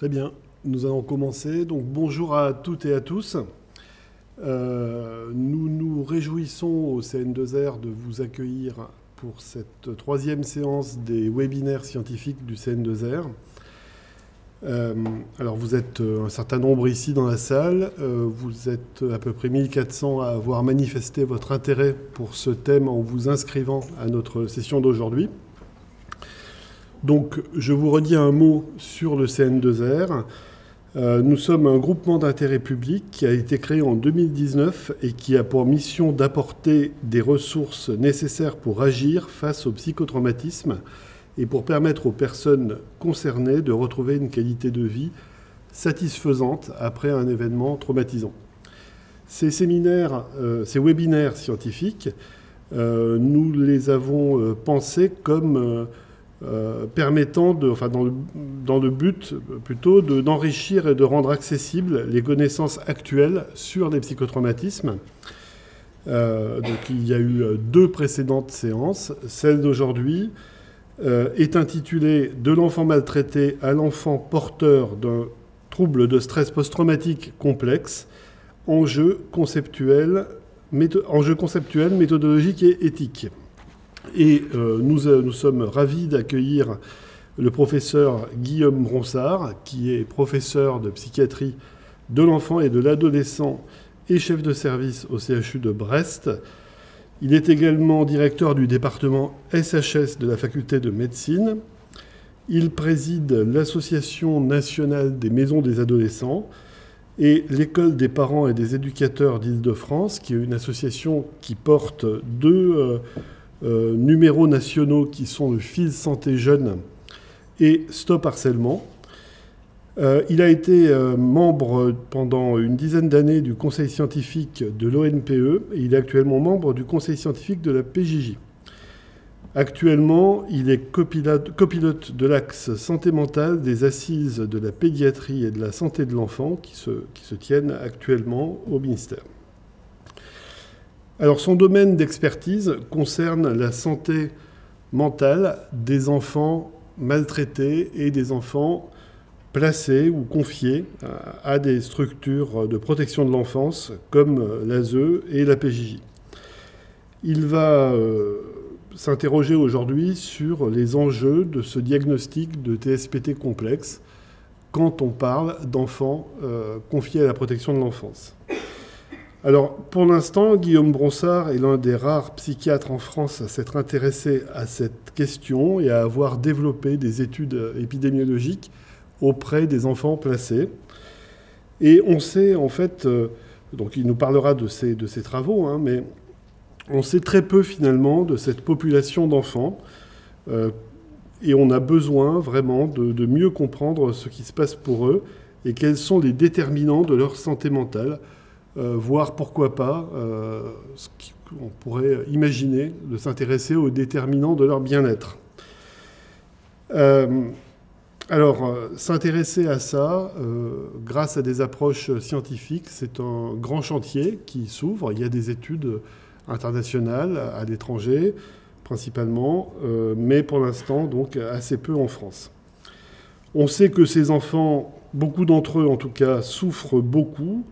Très bien, nous allons commencer. Donc bonjour à toutes et à tous. Nous nous réjouissons au CN2R de vous accueillir pour cette troisième séance des webinaires scientifiques du CN2R. Alors vous êtes un certain nombre ici dans la salle, vous êtes à peu près 1400 à avoir manifesté votre intérêt pour ce thème en vous inscrivant à notre session d'aujourd'hui. Donc je vous redis un mot sur le CN2R. Nous sommes un groupement d'intérêt public qui a été créé en 2019 et qui a pour mission d'apporter des ressources nécessaires pour agir face au psychotraumatisme et pour permettre aux personnes concernées de retrouver une qualité de vie satisfaisante après un événement traumatisant. Ces séminaires, ces webinaires scientifiques, nous les avons pensés comme permettant, dans le but plutôt d'enrichir et de rendre accessibles les connaissances actuelles sur les psychotraumatismes. Donc il y a eu 2 précédentes séances. Celle d'aujourd'hui est intitulée « De l'enfant maltraité à l'enfant porteur d'un trouble de stress post-traumatique complexe, enjeux conceptuels, méthodologiques et éthiques ». Et nous sommes ravis d'accueillir le professeur Guillaume Bronsard, qui est professeur de psychiatrie de l'enfant et de l'adolescent et chef de service au CHU de Brest. Il est également directeur du département SHS de la faculté de médecine. Il préside l'Association nationale des maisons des adolescents et l'École des parents et des éducateurs d'Île-de-France, qui est une association qui porte 2 numéros nationaux qui sont le Fil Santé Jeune et Stop Harcèlement. Il a été membre pendant une dizaine d'années du conseil scientifique de l'ONPE et il est actuellement membre du conseil scientifique de la PJJ. Actuellement, il est copilote de l'axe santé mentale des assises de la pédiatrie et de la santé de l'enfant qui se tiennent actuellement au ministère. Alors, son domaine d'expertise concerne la santé mentale des enfants maltraités et des enfants placés ou confiés à des structures de protection de l'enfance comme l'ASE et la PJJ. Il va s'interroger aujourd'hui sur les enjeux de ce diagnostic de TSPT complexe quand on parle d'enfants confiés à la protection de l'enfance. Alors, pour l'instant, Guillaume Bronsard est l'un des rares psychiatres en France à s'être intéressé à cette question et à avoir développé des études épidémiologiques auprès des enfants placés. Et on sait, en fait, donc il nous parlera de ses travaux, hein, mais on sait très peu, finalement, de cette population d'enfants. Et on a besoin, vraiment, de mieux comprendre ce qui se passe pour eux et quels sont les déterminants de leur santé mentale. Voire pourquoi pas, on pourrait imaginer de s'intéresser aux déterminants de leur bien-être. Alors, s'intéresser à ça, grâce à des approches scientifiques, c'est un grand chantier qui s'ouvre. Il y a des études internationales à l'étranger, principalement, mais pour l'instant, donc, assez peu en France. On sait que ces enfants, beaucoup d'entre eux en tout cas, souffrent beaucoup,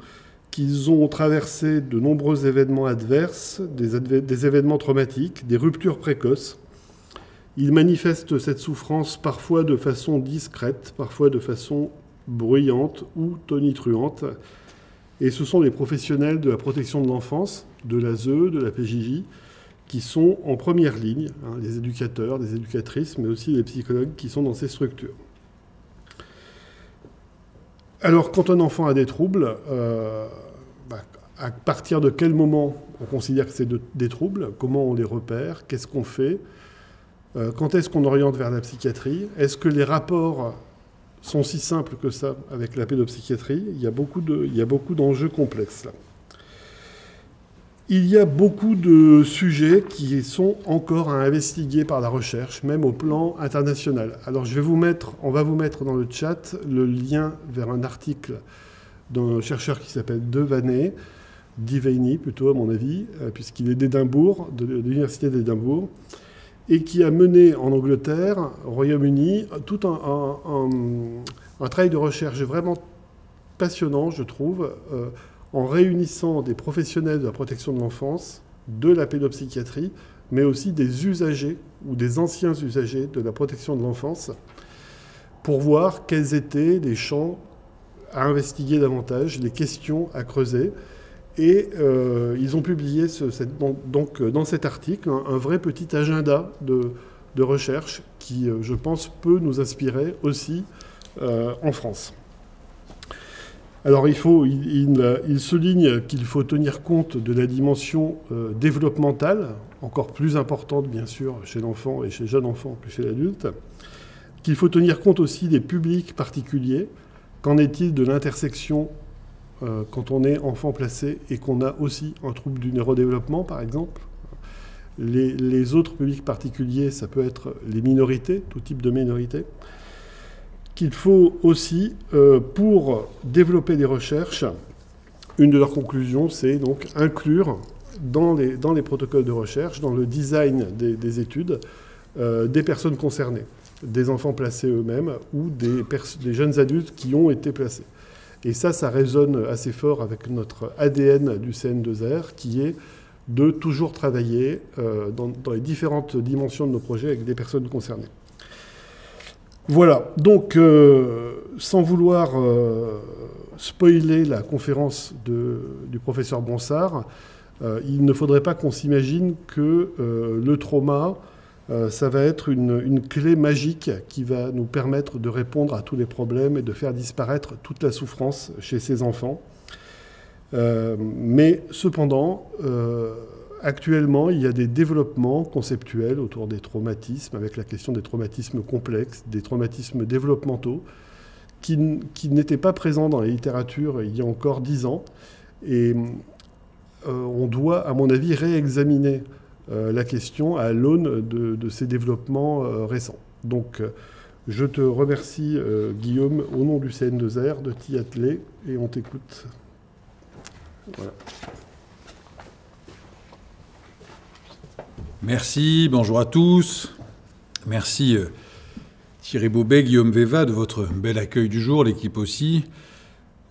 qu'ils ont traversé de nombreux événements adverses, des événements traumatiques, des ruptures précoces. Ils manifestent cette souffrance parfois de façon discrète, parfois de façon bruyante ou tonitruante. Et ce sont les professionnels de la protection de l'enfance, de l'ASE, de la PJJ, qui sont en première ligne, hein, les éducateurs, les éducatrices, mais aussi les psychologues qui sont dans ces structures. Alors, quand un enfant a des troubles, à partir de quel moment on considère que c'est des troubles? Comment on les repère? Qu'est-ce qu'on fait? Quand est-ce qu'on oriente vers la psychiatrie? Est-ce que les rapports sont si simples que ça avec la pédopsychiatrie? Il y a beaucoup d'enjeux complexes là. Il y a beaucoup de sujets qui sont encore à investiguer par la recherche, même au plan international. Alors on va vous mettre dans le chat le lien vers un article d'un chercheur qui s'appelle Devaney plutôt à mon avis, puisqu'il est d'Édimbourg, de l'université d'Édimbourg, et qui a mené en Angleterre, au Royaume-Uni, tout un travail de recherche vraiment passionnant, je trouve, en réunissant des professionnels de la protection de l'enfance, de la pédopsychiatrie, mais aussi des usagers ou des anciens usagers de la protection de l'enfance, pour voir quels étaient les champs à investiguer davantage, les questions à creuser. Et ils ont publié donc, dans cet article un vrai petit agenda de recherche qui, je pense, peut nous inspirer aussi en France. Alors il souligne qu'il faut tenir compte de la dimension développementale, encore plus importante bien sûr chez l'enfant et chez le jeune enfant que chez l'adulte, qu'il faut tenir compte aussi des publics particuliers. Qu'en est-il de l'intersection quand on est enfant placé et qu'on a aussi un trouble du neurodéveloppement, par exemple? Les autres publics particuliers, ça peut être les minorités, tout type de minorités. Qu'il faut aussi, pour développer des recherches, une de leurs conclusions, c'est donc inclure dans les protocoles de recherche, dans le design des études, des personnes concernées, des enfants placés eux-mêmes ou des jeunes adultes qui ont été placés. Et ça résonne assez fort avec notre ADN du CN2R, qui est de toujours travailler dans les différentes dimensions de nos projets avec des personnes concernées. Voilà, donc sans vouloir spoiler la conférence du professeur Bronsart, il ne faudrait pas qu'on s'imagine que le trauma, ça va être une clé magique qui va nous permettre de répondre à tous les problèmes et de faire disparaître toute la souffrance chez ces enfants. Mais cependant, actuellement, il y a des développements conceptuels autour des traumatismes, avec la question des traumatismes complexes, des traumatismes développementaux, qui n'étaient pas présents dans la littérature il y a encore 10 ans. Et on doit, à mon avis, réexaminer la question à l'aune de ces développements récents. Donc, je te remercie, Guillaume, au nom du CN2R, de t'y atteler, et on t'écoute. Voilà. Merci, bonjour à tous. Merci Thierry Bobet, Guillaume Véva de votre bel accueil du jour, l'équipe aussi,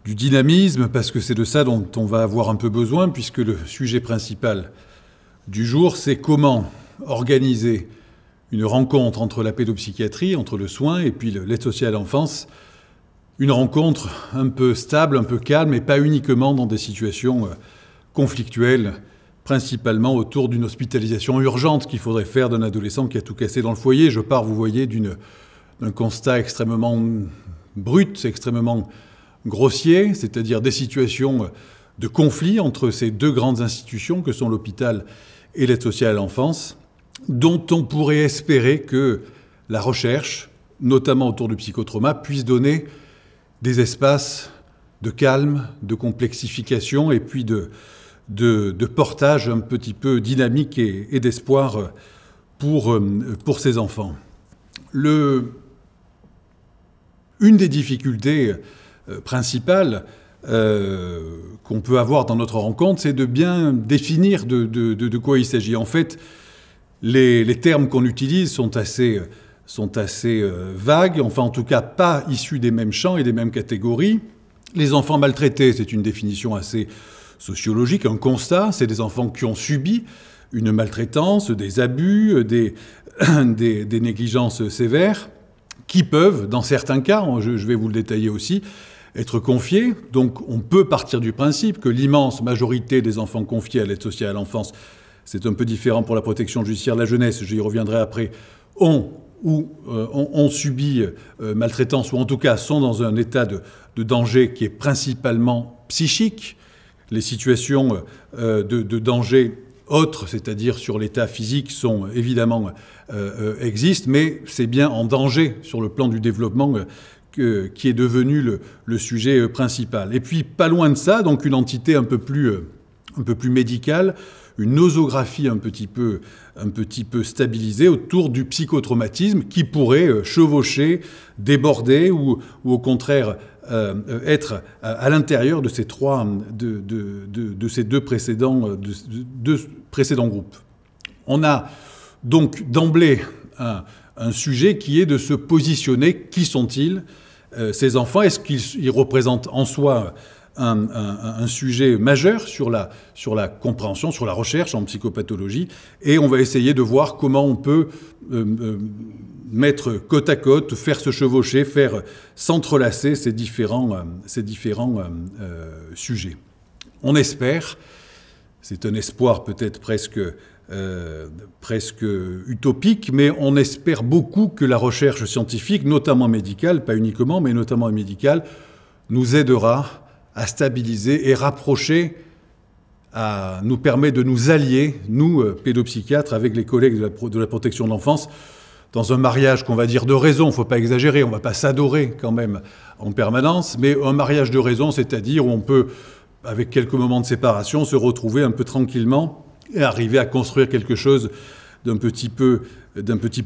du dynamisme, parce que c'est de ça dont on va avoir un peu besoin, puisque le sujet principal du jour, c'est comment organiser une rencontre entre la pédopsychiatrie, entre le soin et puis l'aide sociale à l'enfance, une rencontre un peu stable, un peu calme, et pas uniquement dans des situations conflictuelles, principalement autour d'une hospitalisation urgente qu'il faudrait faire d'un adolescent qui a tout cassé dans le foyer. Je pars, vous voyez, d'un constat extrêmement brut, extrêmement grossier, c'est-à-dire des situations de conflit entre ces deux grandes institutions que sont l'hôpital et l'aide sociale à l'enfance, dont on pourrait espérer que la recherche, notamment autour du psychotrauma, puisse donner des espaces de calme, de complexification et puis de portage un petit peu dynamique et d'espoir pour ces enfants. Une des difficultés principales qu'on peut avoir dans notre rencontre, c'est de bien définir de quoi il s'agit. En fait, les termes qu'on utilise sont assez vagues, enfin en tout cas pas issus des mêmes champs et des mêmes catégories. Les enfants maltraités, c'est une définition assez sociologique, un constat, c'est des enfants qui ont subi une maltraitance, des abus, des négligences sévères, qui peuvent, dans certains cas, je vais vous le détailler aussi, être confiés. Donc on peut partir du principe que l'immense majorité des enfants confiés à l'aide sociale à l'enfance, c'est un peu différent pour la protection judiciaire de la jeunesse, j'y reviendrai après, ont subi maltraitance, ou en tout cas sont dans un état de danger qui est principalement psychique. Les situations de danger autres, c'est-à-dire sur l'état physique, sont évidemment existent, mais c'est bien en danger sur le plan du développement qui est devenu le sujet principal. Et puis, pas loin de ça, donc une entité un peu plus médicale, une nosographie un petit peu stabilisée autour du psychotraumatisme qui pourrait chevaucher, déborder ou au contraire être à l'intérieur de ces deux précédents groupes. On a Donc d'emblée, un sujet qui est de se positionner. Qui sont-ils, ces enfants? Est-ce qu'ils représentent en soi un sujet majeur sur la compréhension, sur la recherche en psychopathologie? Et on va essayer de voir comment on peut mettre côte à côte, faire se chevaucher, faire s'entrelacer ces différents sujets. On espère, c'est un espoir peut-être presque utopique, mais on espère beaucoup que la recherche scientifique, notamment médicale, pas uniquement, mais notamment médicale, nous aidera à stabiliser et rapprocher, nous permet de nous allier, nous, pédopsychiatres, avec les collègues de la protection de l'enfance, dans un mariage qu'on va dire de raison. Il ne faut pas exagérer, on ne va pas s'adorer quand même en permanence, mais un mariage de raison, c'est-à-dire où on peut, avec quelques moments de séparation, se retrouver un peu tranquillement et arriver à construire quelque chose d'un petit peu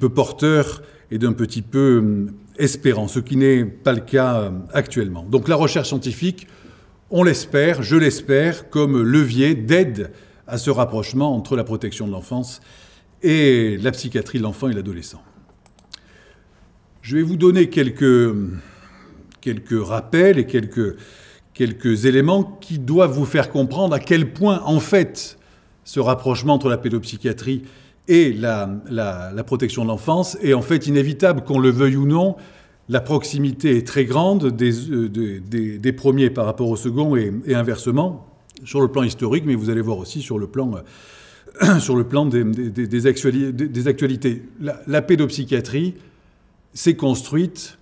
porteur et d'un petit peu espérant, ce qui n'est pas le cas actuellement. Donc la recherche scientifique, on l'espère, je l'espère, comme levier d'aide à ce rapprochement entre la protection de l'enfance et la psychiatrie de l'enfant et l'adolescent. Je vais vous donner quelques rappels et quelques éléments qui doivent vous faire comprendre à quel point, en fait, ce rapprochement entre la pédopsychiatrie et la protection de l'enfance est en fait inévitable, qu'on le veuille ou non. La proximité est très grande des premiers par rapport aux seconds et inversement, sur le plan historique, mais vous allez voir aussi sur le plan des actualités. La pédopsychiatrie s'est construite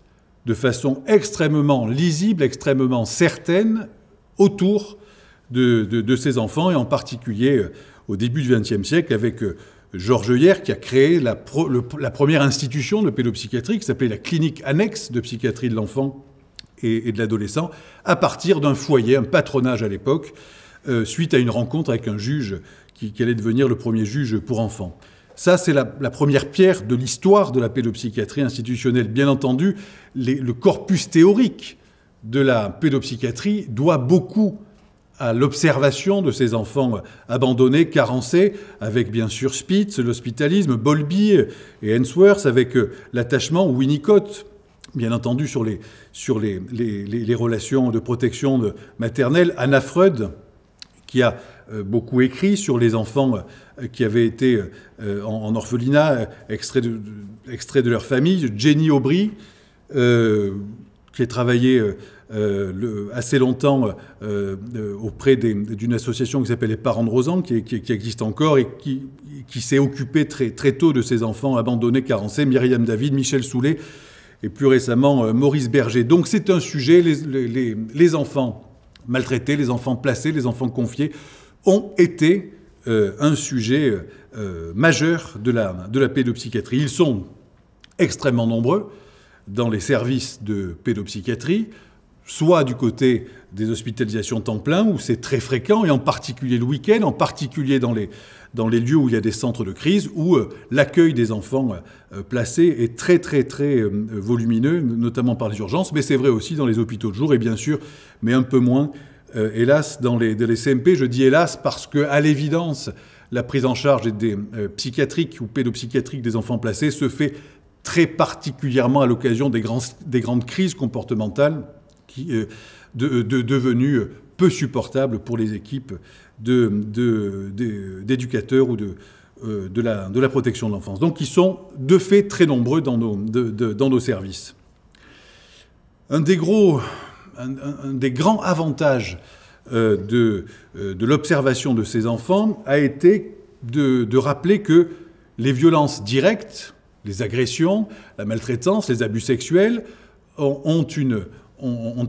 de façon extrêmement lisible, extrêmement certaine, autour de ces enfants, et en particulier au début du XXe siècle, avec Georges Hier, qui a créé la première institution de pédopsychiatrie, qui s'appelait la clinique annexe de psychiatrie de l'enfant et de l'adolescent, à partir d'un foyer, un patronage à l'époque, suite à une rencontre avec un juge qui allait devenir le premier juge pour enfants. Ça, c'est la première pierre de l'histoire de la pédopsychiatrie institutionnelle. Bien entendu, le corpus théorique de la pédopsychiatrie doit beaucoup à l'observation de ces enfants abandonnés, carencés, avec bien sûr Spitz, l'hospitalisme, Bowlby et Ainsworth, avec l'attachement, Winnicott, bien entendu, sur les relations de protection maternelle, Anna Freud, qui a beaucoup écrit sur les enfants qui avaient été en orphelinat, extraits de leur famille, Jenny Aubry, qui a travaillé assez longtemps auprès d'une association qui s'appelle les Parents de Rosan, qui existe encore et qui s'est occupée très tôt de ces enfants abandonnés, carencés, Myriam David, Michel Soulet et plus récemment Maurice Berger. Donc c'est un sujet, les enfants maltraités, les enfants placés, les enfants confiés ont été un sujet majeur de la pédopsychiatrie. Ils sont extrêmement nombreux dans les services de pédopsychiatrie, soit du côté des hospitalisations temps plein, où c'est très fréquent, et en particulier le week-end, en particulier dans les lieux où il y a des centres de crise, où l'accueil des enfants placés est très volumineux, notamment par les urgences, mais c'est vrai aussi dans les hôpitaux de jour, et bien sûr, mais un peu moins, hélas, dans les CMP. Je dis hélas parce qu'à l'évidence, la prise en charge des psychiatriques ou pédopsychiatriques des enfants placés se fait très particulièrement à l'occasion des grandes crises comportementales devenues peu supportables pour les équipes d'éducateurs ou de la protection de l'enfance. Donc ils sont de fait très nombreux dans nos services. Un des grands avantages de l'observation de ces enfants a été de rappeler que les violences directes, les agressions, la maltraitance, les abus sexuels ont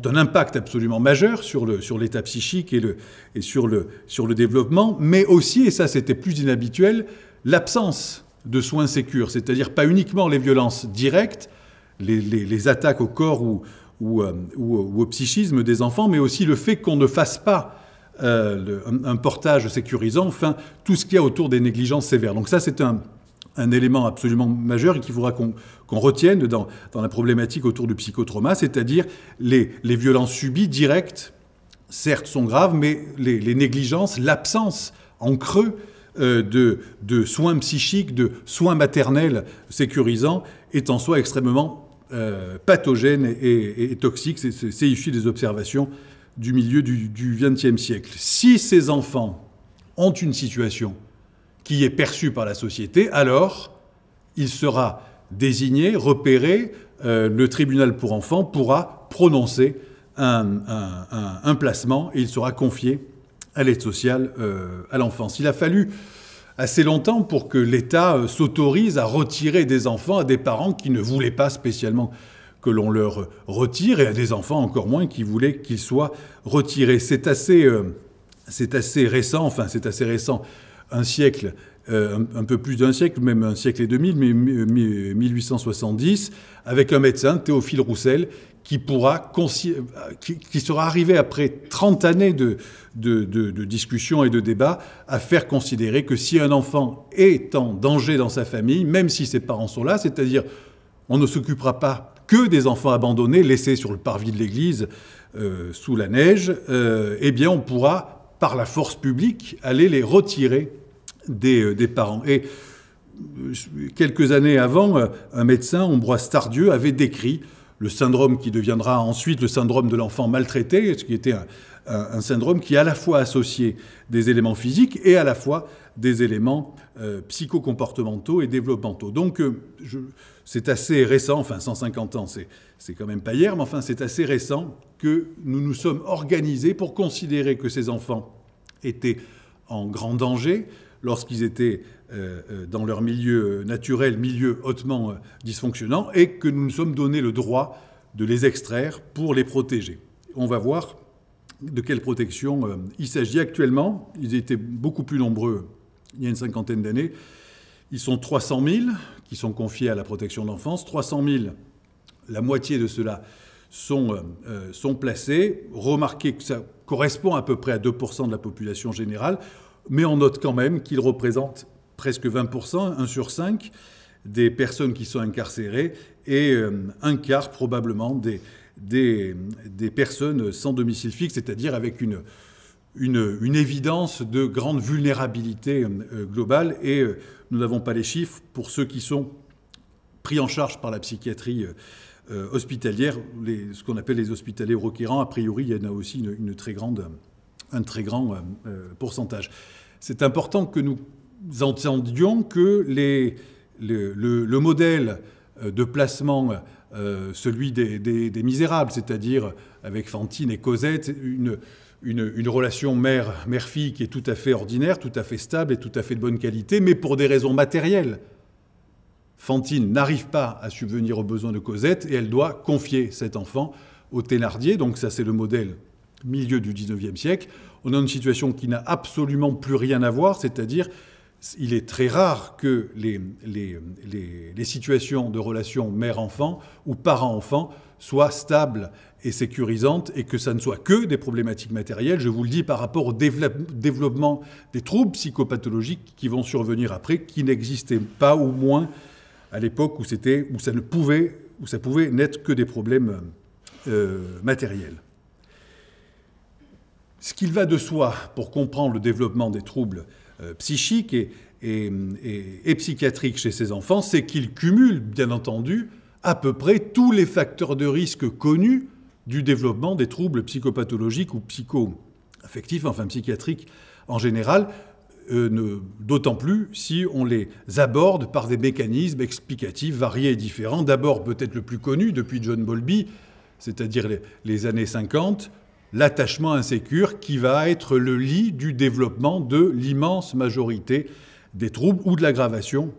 un impact absolument majeur sur l'état psychique et sur le développement, mais aussi, et ça c'était plus inhabituel, l'absence de soins sécures, c'est-à-dire pas uniquement les violences directes, les attaques au corps ou au psychisme des enfants, mais aussi le fait qu'on ne fasse pas un portage sécurisant, enfin tout ce qu'il y a autour des négligences sévères. Donc ça c'est un élément absolument majeur et qu'il faudra qu'on retienne dans la problématique autour du psychotrauma, c'est-à-dire les violences subies directes, certes sont graves, mais les négligences, l'absence en creux de soins psychiques, de soins maternels sécurisants, est en soi extrêmement pathogène et toxique. C'est issu des observations du milieu du XXe siècle. Si ces enfants ont une situation qui est perçue par la société, alors il sera désigné, repéré, le tribunal pour enfants pourra prononcer un placement et il sera confié à l'aide sociale à l'enfance. Il a fallu assez longtemps pour que l'État s'autorise à retirer des enfants à des parents qui ne voulaient pas spécialement que l'on leur retire, et à des enfants encore moins qui voulaient qu'ils soient retirés. C'est assez récent, un siècle, un peu plus d'un siècle, même un siècle et demi, mais 1870, avec un médecin, Théophile Roussel, qui sera arrivé après 30 années de discussions et de débats à faire considérer que si un enfant est en danger dans sa famille, même si ses parents sont là, c'est-à-dire on ne s'occupera pas que des enfants abandonnés, laissés sur le parvis de l'église sous la neige, eh bien on pourra, par la force publique, aller les retirer des parents. Et quelques années avant, un médecin, Ambroise Tardieu, avait décrit le syndrome qui deviendra ensuite le syndrome de l'enfant maltraité, ce qui était un syndrome qui à la fois associait des éléments physiques et à la fois des éléments psychocomportementaux et développementaux. Donc c'est assez récent, enfin 150 ans, c'est quand même pas hier, mais enfin c'est assez récent que nous nous sommes organisés pour considérer que ces enfants étaient en grand danger lorsqu'ils étaient dans leur milieu naturel, milieu hautement dysfonctionnant, et que nous nous sommes donné le droit de les extraire pour les protéger. On va voir de quelle protection il s'agit actuellement. Ils étaient beaucoup plus nombreux il y a une cinquantaine d'années. Ils sont 300 000 qui sont confiés à la protection de l'enfance. 300 000, la moitié de ceux-là sont placés. Remarquez que ça correspond à peu près à 2% de la population générale, mais on note quand même qu'ils représentent presque 20%, 1 sur 5, des personnes qui sont incarcérées et un quart probablement des personnes sans domicile fixe, c'est-à-dire avec une évidence de grande vulnérabilité globale. Et nous n'avons pas les chiffres pour ceux qui sont pris en charge par la psychiatrie hospitalière, ce qu'on appelle les hospitaliers requérants. A priori, il y en a aussi un très grand pourcentage. C'est important que nous entendions que le modèle de placement, celui des misérables, c'est-à-dire avec Fantine et Cosette, une relation mère-fille qui est tout à fait ordinaire, tout à fait stable et tout à fait de bonne qualité, mais pour des raisons matérielles. Fantine n'arrive pas à subvenir aux besoins de Cosette et elle doit confier cet enfant au Thénardier. Donc ça, c'est le modèle milieu du XIXe siècle. On a une situation qui n'a absolument plus rien à voir, c'est-à-dire il est très rare que les situations de relation mère-enfant ou parent-enfant soient stables et sécurisantes et que ça ne soit que des problématiques matérielles. Je vous le dis par rapport au développement des troubles psychopathologiques qui vont survenir après, qui n'existaient pas ou moins à l'époque où ça pouvait n'être que des problèmes matériels. Ce qu'il va de soi pour comprendre le développement des troubles psychiques et psychiatriques chez ces enfants, c'est qu'ils cumulent, bien entendu, à peu près tous les facteurs de risque connus du développement des troubles psychopathologiques ou psycho-affectifs, enfin psychiatriques en général, d'autant plus si on les aborde par des mécanismes explicatifs variés et différents. D'abord, peut-être le plus connu depuis John Bowlby, c'est-à-dire les années 50, l'attachement insécure qui va être le lit du développement de l'immense majorité des troubles ou de l'aggravation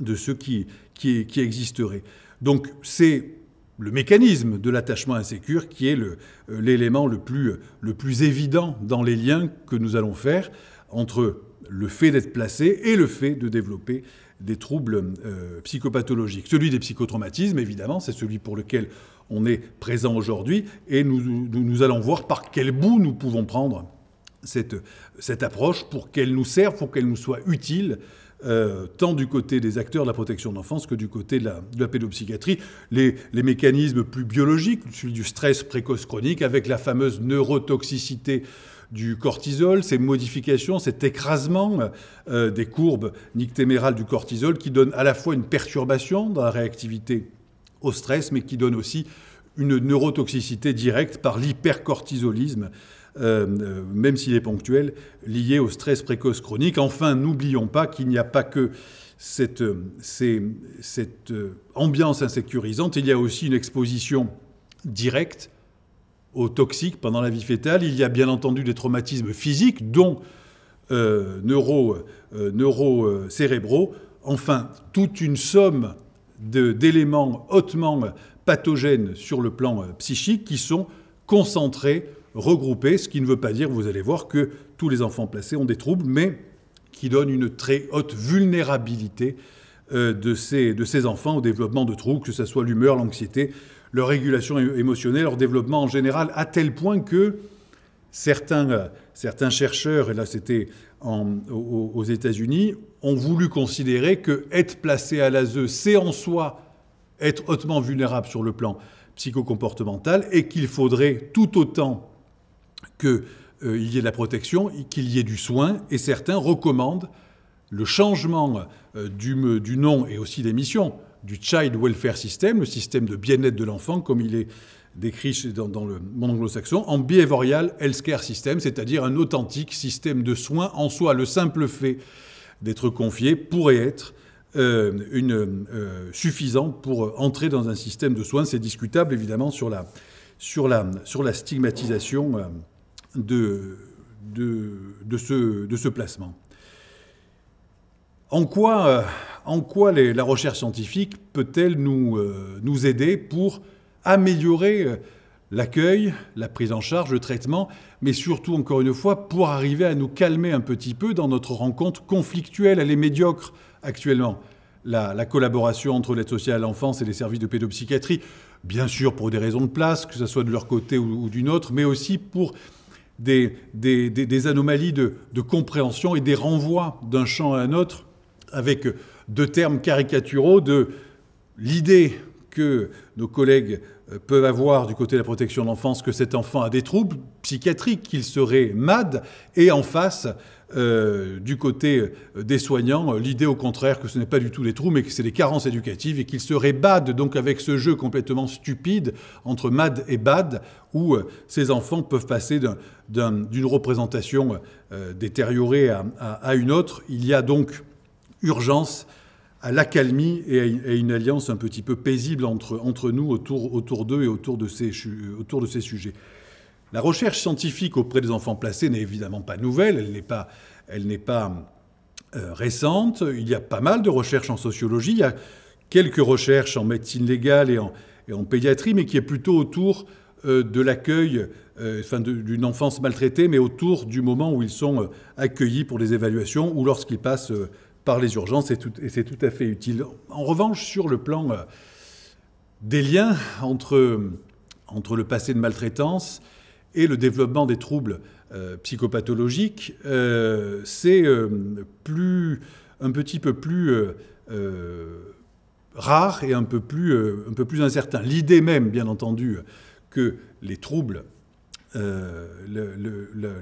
de ceux qui existeraient. Donc c'est le mécanisme de l'attachement insécure qui est l'élément le plus évident dans les liens que nous allons faire entre le fait d'être placé et le fait de développer des troubles psychopathologiques. Celui des psychotraumatismes, évidemment, c'est celui pour lequel on est présent aujourd'hui, et nous allons voir par quel bout nous pouvons prendre cette approche pour qu'elle nous serve, pour qu'elle nous soit utile, tant du côté des acteurs de la protection de l'enfance que du côté de la pédopsychiatrie. Les mécanismes plus biologiques, celui du stress précoce chronique, avec la fameuse neurotoxicité du cortisol, ces modifications, cet écrasement des courbes nictémérales du cortisol qui donne à la fois une perturbation dans la réactivité au stress, mais qui donne aussi une neurotoxicité directe par l'hypercortisolisme, même s'il est ponctuel, lié au stress précoce chronique. Enfin, n'oublions pas qu'il n'y a pas que cette ambiance insécurisante, il y a aussi une exposition directe aux toxiques pendant la vie fœtale. Il y a bien entendu des traumatismes physiques, dont neurocérébraux. Enfin, toute une somme d'éléments hautement pathogènes sur le plan psychique qui sont concentrés, regroupés, ce qui ne veut pas dire, vous allez voir, que tous les enfants placés ont des troubles, mais qui donnent une très haute vulnérabilité de ces enfants au développement de troubles, que ce soit l'humeur, l'anxiété, leur régulation émotionnelle, leur développement en général, à tel point que certains chercheurs, et là c'était aux États-Unis, ont voulu considérer que être placé à l'ASE, c'est en soi être hautement vulnérable sur le plan psychocomportemental et qu'il faudrait tout autant qu'il y ait de la protection, qu'il y ait du soin. Et certains recommandent le changement du nom et aussi des missions du Child Welfare System, le système de bien-être de l'enfant, comme il est décrit dans le monde anglo-saxon, en Behavioral Healthcare System, c'est-à-dire un authentique système de soins. En soi, le simple fait d'être confié pourrait être suffisant pour entrer dans un système de soins. C'est discutable, évidemment, sur la stigmatisation de ce placement. En quoi la recherche scientifique peut-elle nous aider pour améliorer l'accueil, la prise en charge, le traitement, mais surtout, encore une fois, pour arriver à nous calmer un petit peu dans notre rencontre conflictuelle. Elle est médiocre actuellement, la collaboration entre l'aide sociale à l'enfance et les services de pédopsychiatrie, bien sûr pour des raisons de place, que ce soit de leur côté ou d'une autre, mais aussi pour des anomalies de compréhension et des renvois d'un champ à un autre, avec deux termes caricaturaux de l'idée que nos collègues peuvent avoir du côté de la protection de l'enfance que cet enfant a des troubles psychiatriques, qu'il serait MAD, et en face, du côté des soignants, l'idée au contraire que ce n'est pas du tout des troubles, mais que c'est des carences éducatives et qu'il serait BAD, donc avec ce jeu complètement stupide entre MAD et BAD, où ces enfants peuvent passer d'une représentation détériorée à une autre. Il y a donc urgence à l'accalmie et à une alliance un petit peu paisible entre nous autour d'eux et autour de ces sujets. La recherche scientifique auprès des enfants placés n'est évidemment pas nouvelle, elle n'est pas récente. Il y a pas mal de recherches en sociologie, il y a quelques recherches en médecine légale et en pédiatrie, mais qui est plutôt autour de l'accueil d'une enfance maltraitée, mais autour du moment où ils sont accueillis pour des évaluations ou lorsqu'ils passent par les urgences, et c'est tout à fait utile. En revanche, sur le plan des liens entre le passé de maltraitance et le développement des troubles psychopathologiques, c'est un petit peu plus rare et un peu plus incertain. L'idée même, bien entendu, que les troubles,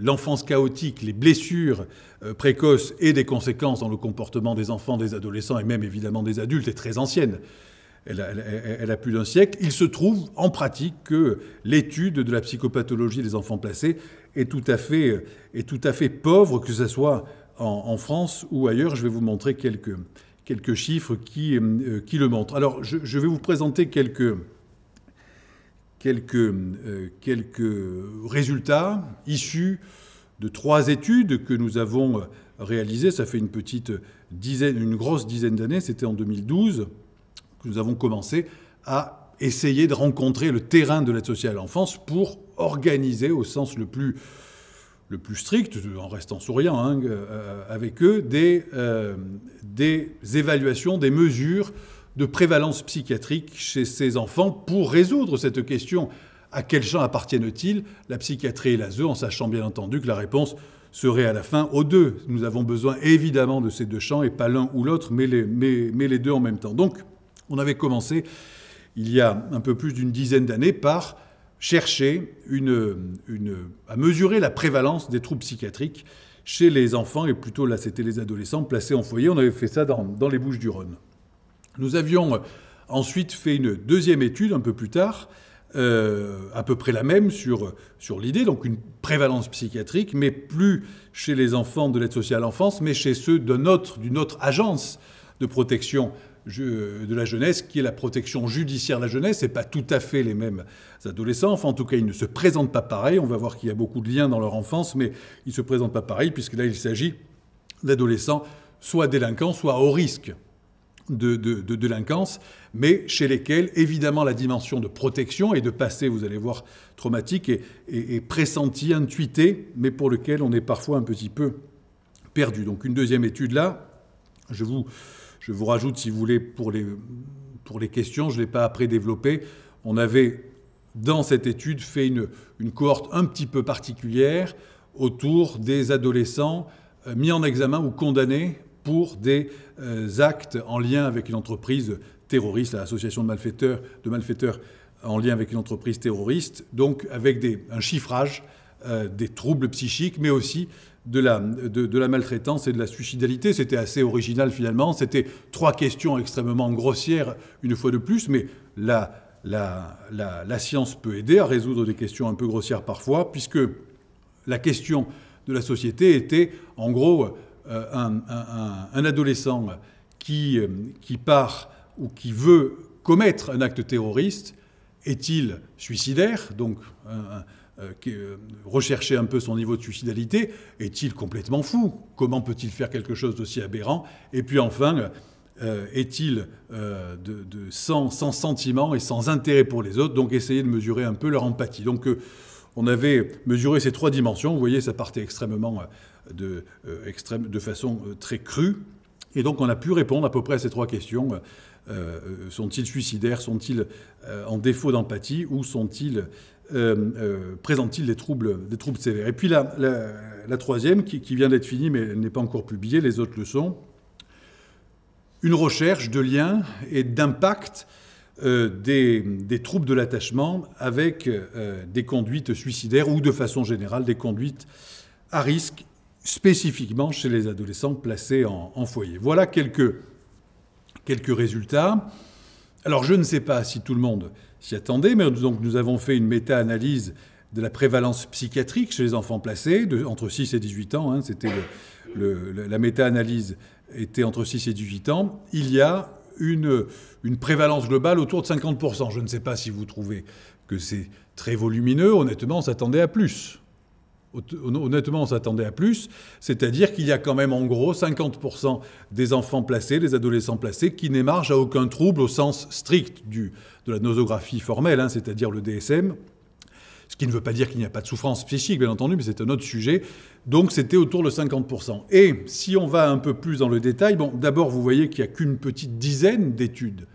l'enfance chaotique, les blessures précoces aient des conséquences dans le comportement des enfants, des adolescents et même évidemment des adultes est très ancienne. Elle a plus d'un siècle. Il se trouve en pratique que l'étude de la psychopathologie des enfants placés est tout à fait pauvre, que ce soit en France ou ailleurs. Je vais vous montrer quelques chiffres qui le montrent. Alors, je vais vous présenter quelques résultats issus de 3 études que nous avons réalisées. Ça fait une grosse dizaine d'années, c'était en 2012, que nous avons commencé à essayer de rencontrer le terrain de l'aide sociale à l'enfance pour organiser, au sens le plus strict, en restant souriant avec eux, des évaluations, des mesures de prévalence psychiatrique chez ces enfants pour résoudre cette question. À quel champ appartiennent-ils, la psychiatrie et l'ASE, en sachant bien entendu que la réponse serait à la fin aux deux. Nous avons besoin évidemment de ces deux champs, et pas l'un ou l'autre, mais les deux en même temps. Donc, on avait commencé, il y a un peu plus d'une dizaine d'années, par cherché à mesurer la prévalence des troubles psychiatriques chez les enfants, et plutôt là c'était les adolescents placés en foyer. On avait fait ça dans les Bouches-du-Rhône. Nous avions ensuite fait une deuxième étude un peu plus tard, à peu près la même sur l'idée, donc une prévalence psychiatrique, mais plus chez les enfants de l'aide sociale à l'enfance, mais chez ceux d'une autre agence de protection de la jeunesse, qui est la protection judiciaire de la jeunesse. Ce n'est pas tout à fait les mêmes adolescents. Enfin, en tout cas, ils ne se présentent pas pareil. On va voir qu'il y a beaucoup de liens dans leur enfance, mais ils ne se présentent pas pareil, puisque là, il s'agit d'adolescents soit délinquants, soit au risque de délinquance, mais chez lesquels, évidemment, la dimension de protection et de passé, vous allez voir, traumatique, est pressentie, intuitée, mais pour lequel on est parfois un petit peu perdu. Donc une deuxième étude là, je vous rajoute, si vous voulez, pour les questions, je ne l'ai pas après développé. On avait, dans cette étude, fait une cohorte un petit peu particulière autour des adolescents mis en examen ou condamnés pour des actes en lien avec une entreprise terroriste, l'association de malfaiteurs en lien avec une entreprise terroriste, donc avec un chiffrage des troubles psychiques, mais aussi de la maltraitance et de la suicidalité. C'était assez original finalement. C'était 3 questions extrêmement grossières, une fois de plus, mais la science peut aider à résoudre des questions un peu grossières parfois, puisque la question de la société était, en gros, un adolescent qui part ou qui veut commettre un acte terroriste, est-il suicidaire, donc rechercher un peu son niveau de suicidalité, est-il complètement fou? Comment peut-il faire quelque chose d'aussi aberrant? Et puis enfin, est-il sans sentiment et sans intérêt pour les autres? Donc essayer de mesurer un peu leur empathie. Donc on avait mesuré ces 3 dimensions. Vous voyez, ça partait extrêmement de façon très crue. Et donc on a pu répondre à peu près à ces 3 questions. Sont-ils suicidaires? Sont-ils en défaut d'empathie? Ou présentent-ils des troubles sévères? Et puis la troisième, qui vient d'être finie, mais elle n'est pas encore publiée, les autres le sont, une recherche de lien et d'impact des troubles de l'attachement avec des conduites suicidaires ou de façon générale des conduites à risque, spécifiquement chez les adolescents placés en foyer. Voilà quelques résultats. Alors je ne sais pas si tout le monde s'y attendait, mais donc nous avons fait une méta-analyse de la prévalence psychiatrique chez les enfants placés, entre 6 et 18 ans. Hein, la méta-analyse était entre 6 et 18 ans. Il y a une prévalence globale autour de 50%. Je ne sais pas si vous trouvez que c'est très volumineux. Honnêtement, on s'attendait à plus. C'est-à-dire qu'il y a quand même en gros 50% des enfants placés, des adolescents placés, qui n'émargent à aucun trouble au sens strict de la nosographie formelle, hein, c'est-à-dire le DSM, ce qui ne veut pas dire qu'il n'y a pas de souffrance psychique, bien entendu, mais c'est un autre sujet. Donc c'était autour de 50%. Et si on va un peu plus dans le détail, bon, d'abord vous voyez qu'il n'y a qu'une petite dizaine d'études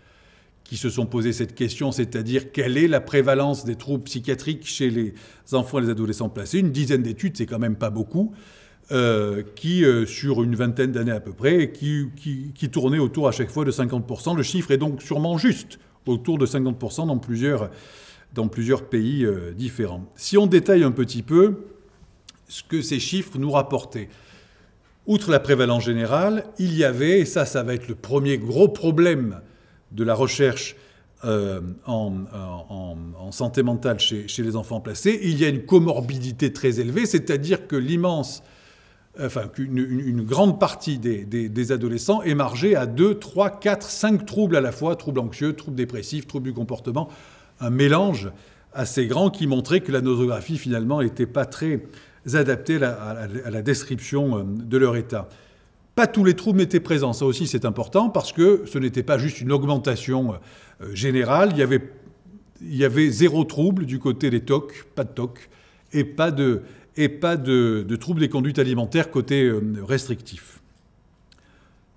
qui se sont posées cette question, c'est-à-dire quelle est la prévalence des troubles psychiatriques chez les enfants et les adolescents placés. Une dizaine d'études, c'est quand même pas beaucoup, sur une vingtaine d'années à peu près, qui tournaient autour à chaque fois de 50%. Le chiffre est donc sûrement juste, autour de 50% dans plusieurs pays différents. Si on détaille un petit peu ce que ces chiffres nous rapportaient, outre la prévalence générale, il y avait, et ça va être le premier gros problème de la recherche en santé mentale chez les enfants placés, il y a une comorbidité très élevée, c'est-à-dire que qu'une grande partie des adolescents émargeaient à 2, 3, 4, 5 troubles à la fois, troubles anxieux, troubles dépressifs, troubles du comportement, un mélange assez grand qui montrait que la nosographie finalement n'était pas très adaptée à la description de leur état. Pas tous les troubles étaient présents, ça aussi c'est important, parce que ce n'était pas juste une augmentation générale, il y avait 0 trouble du côté des TOC, pas de TOC, et pas de troubles des conduites alimentaires côté restrictif.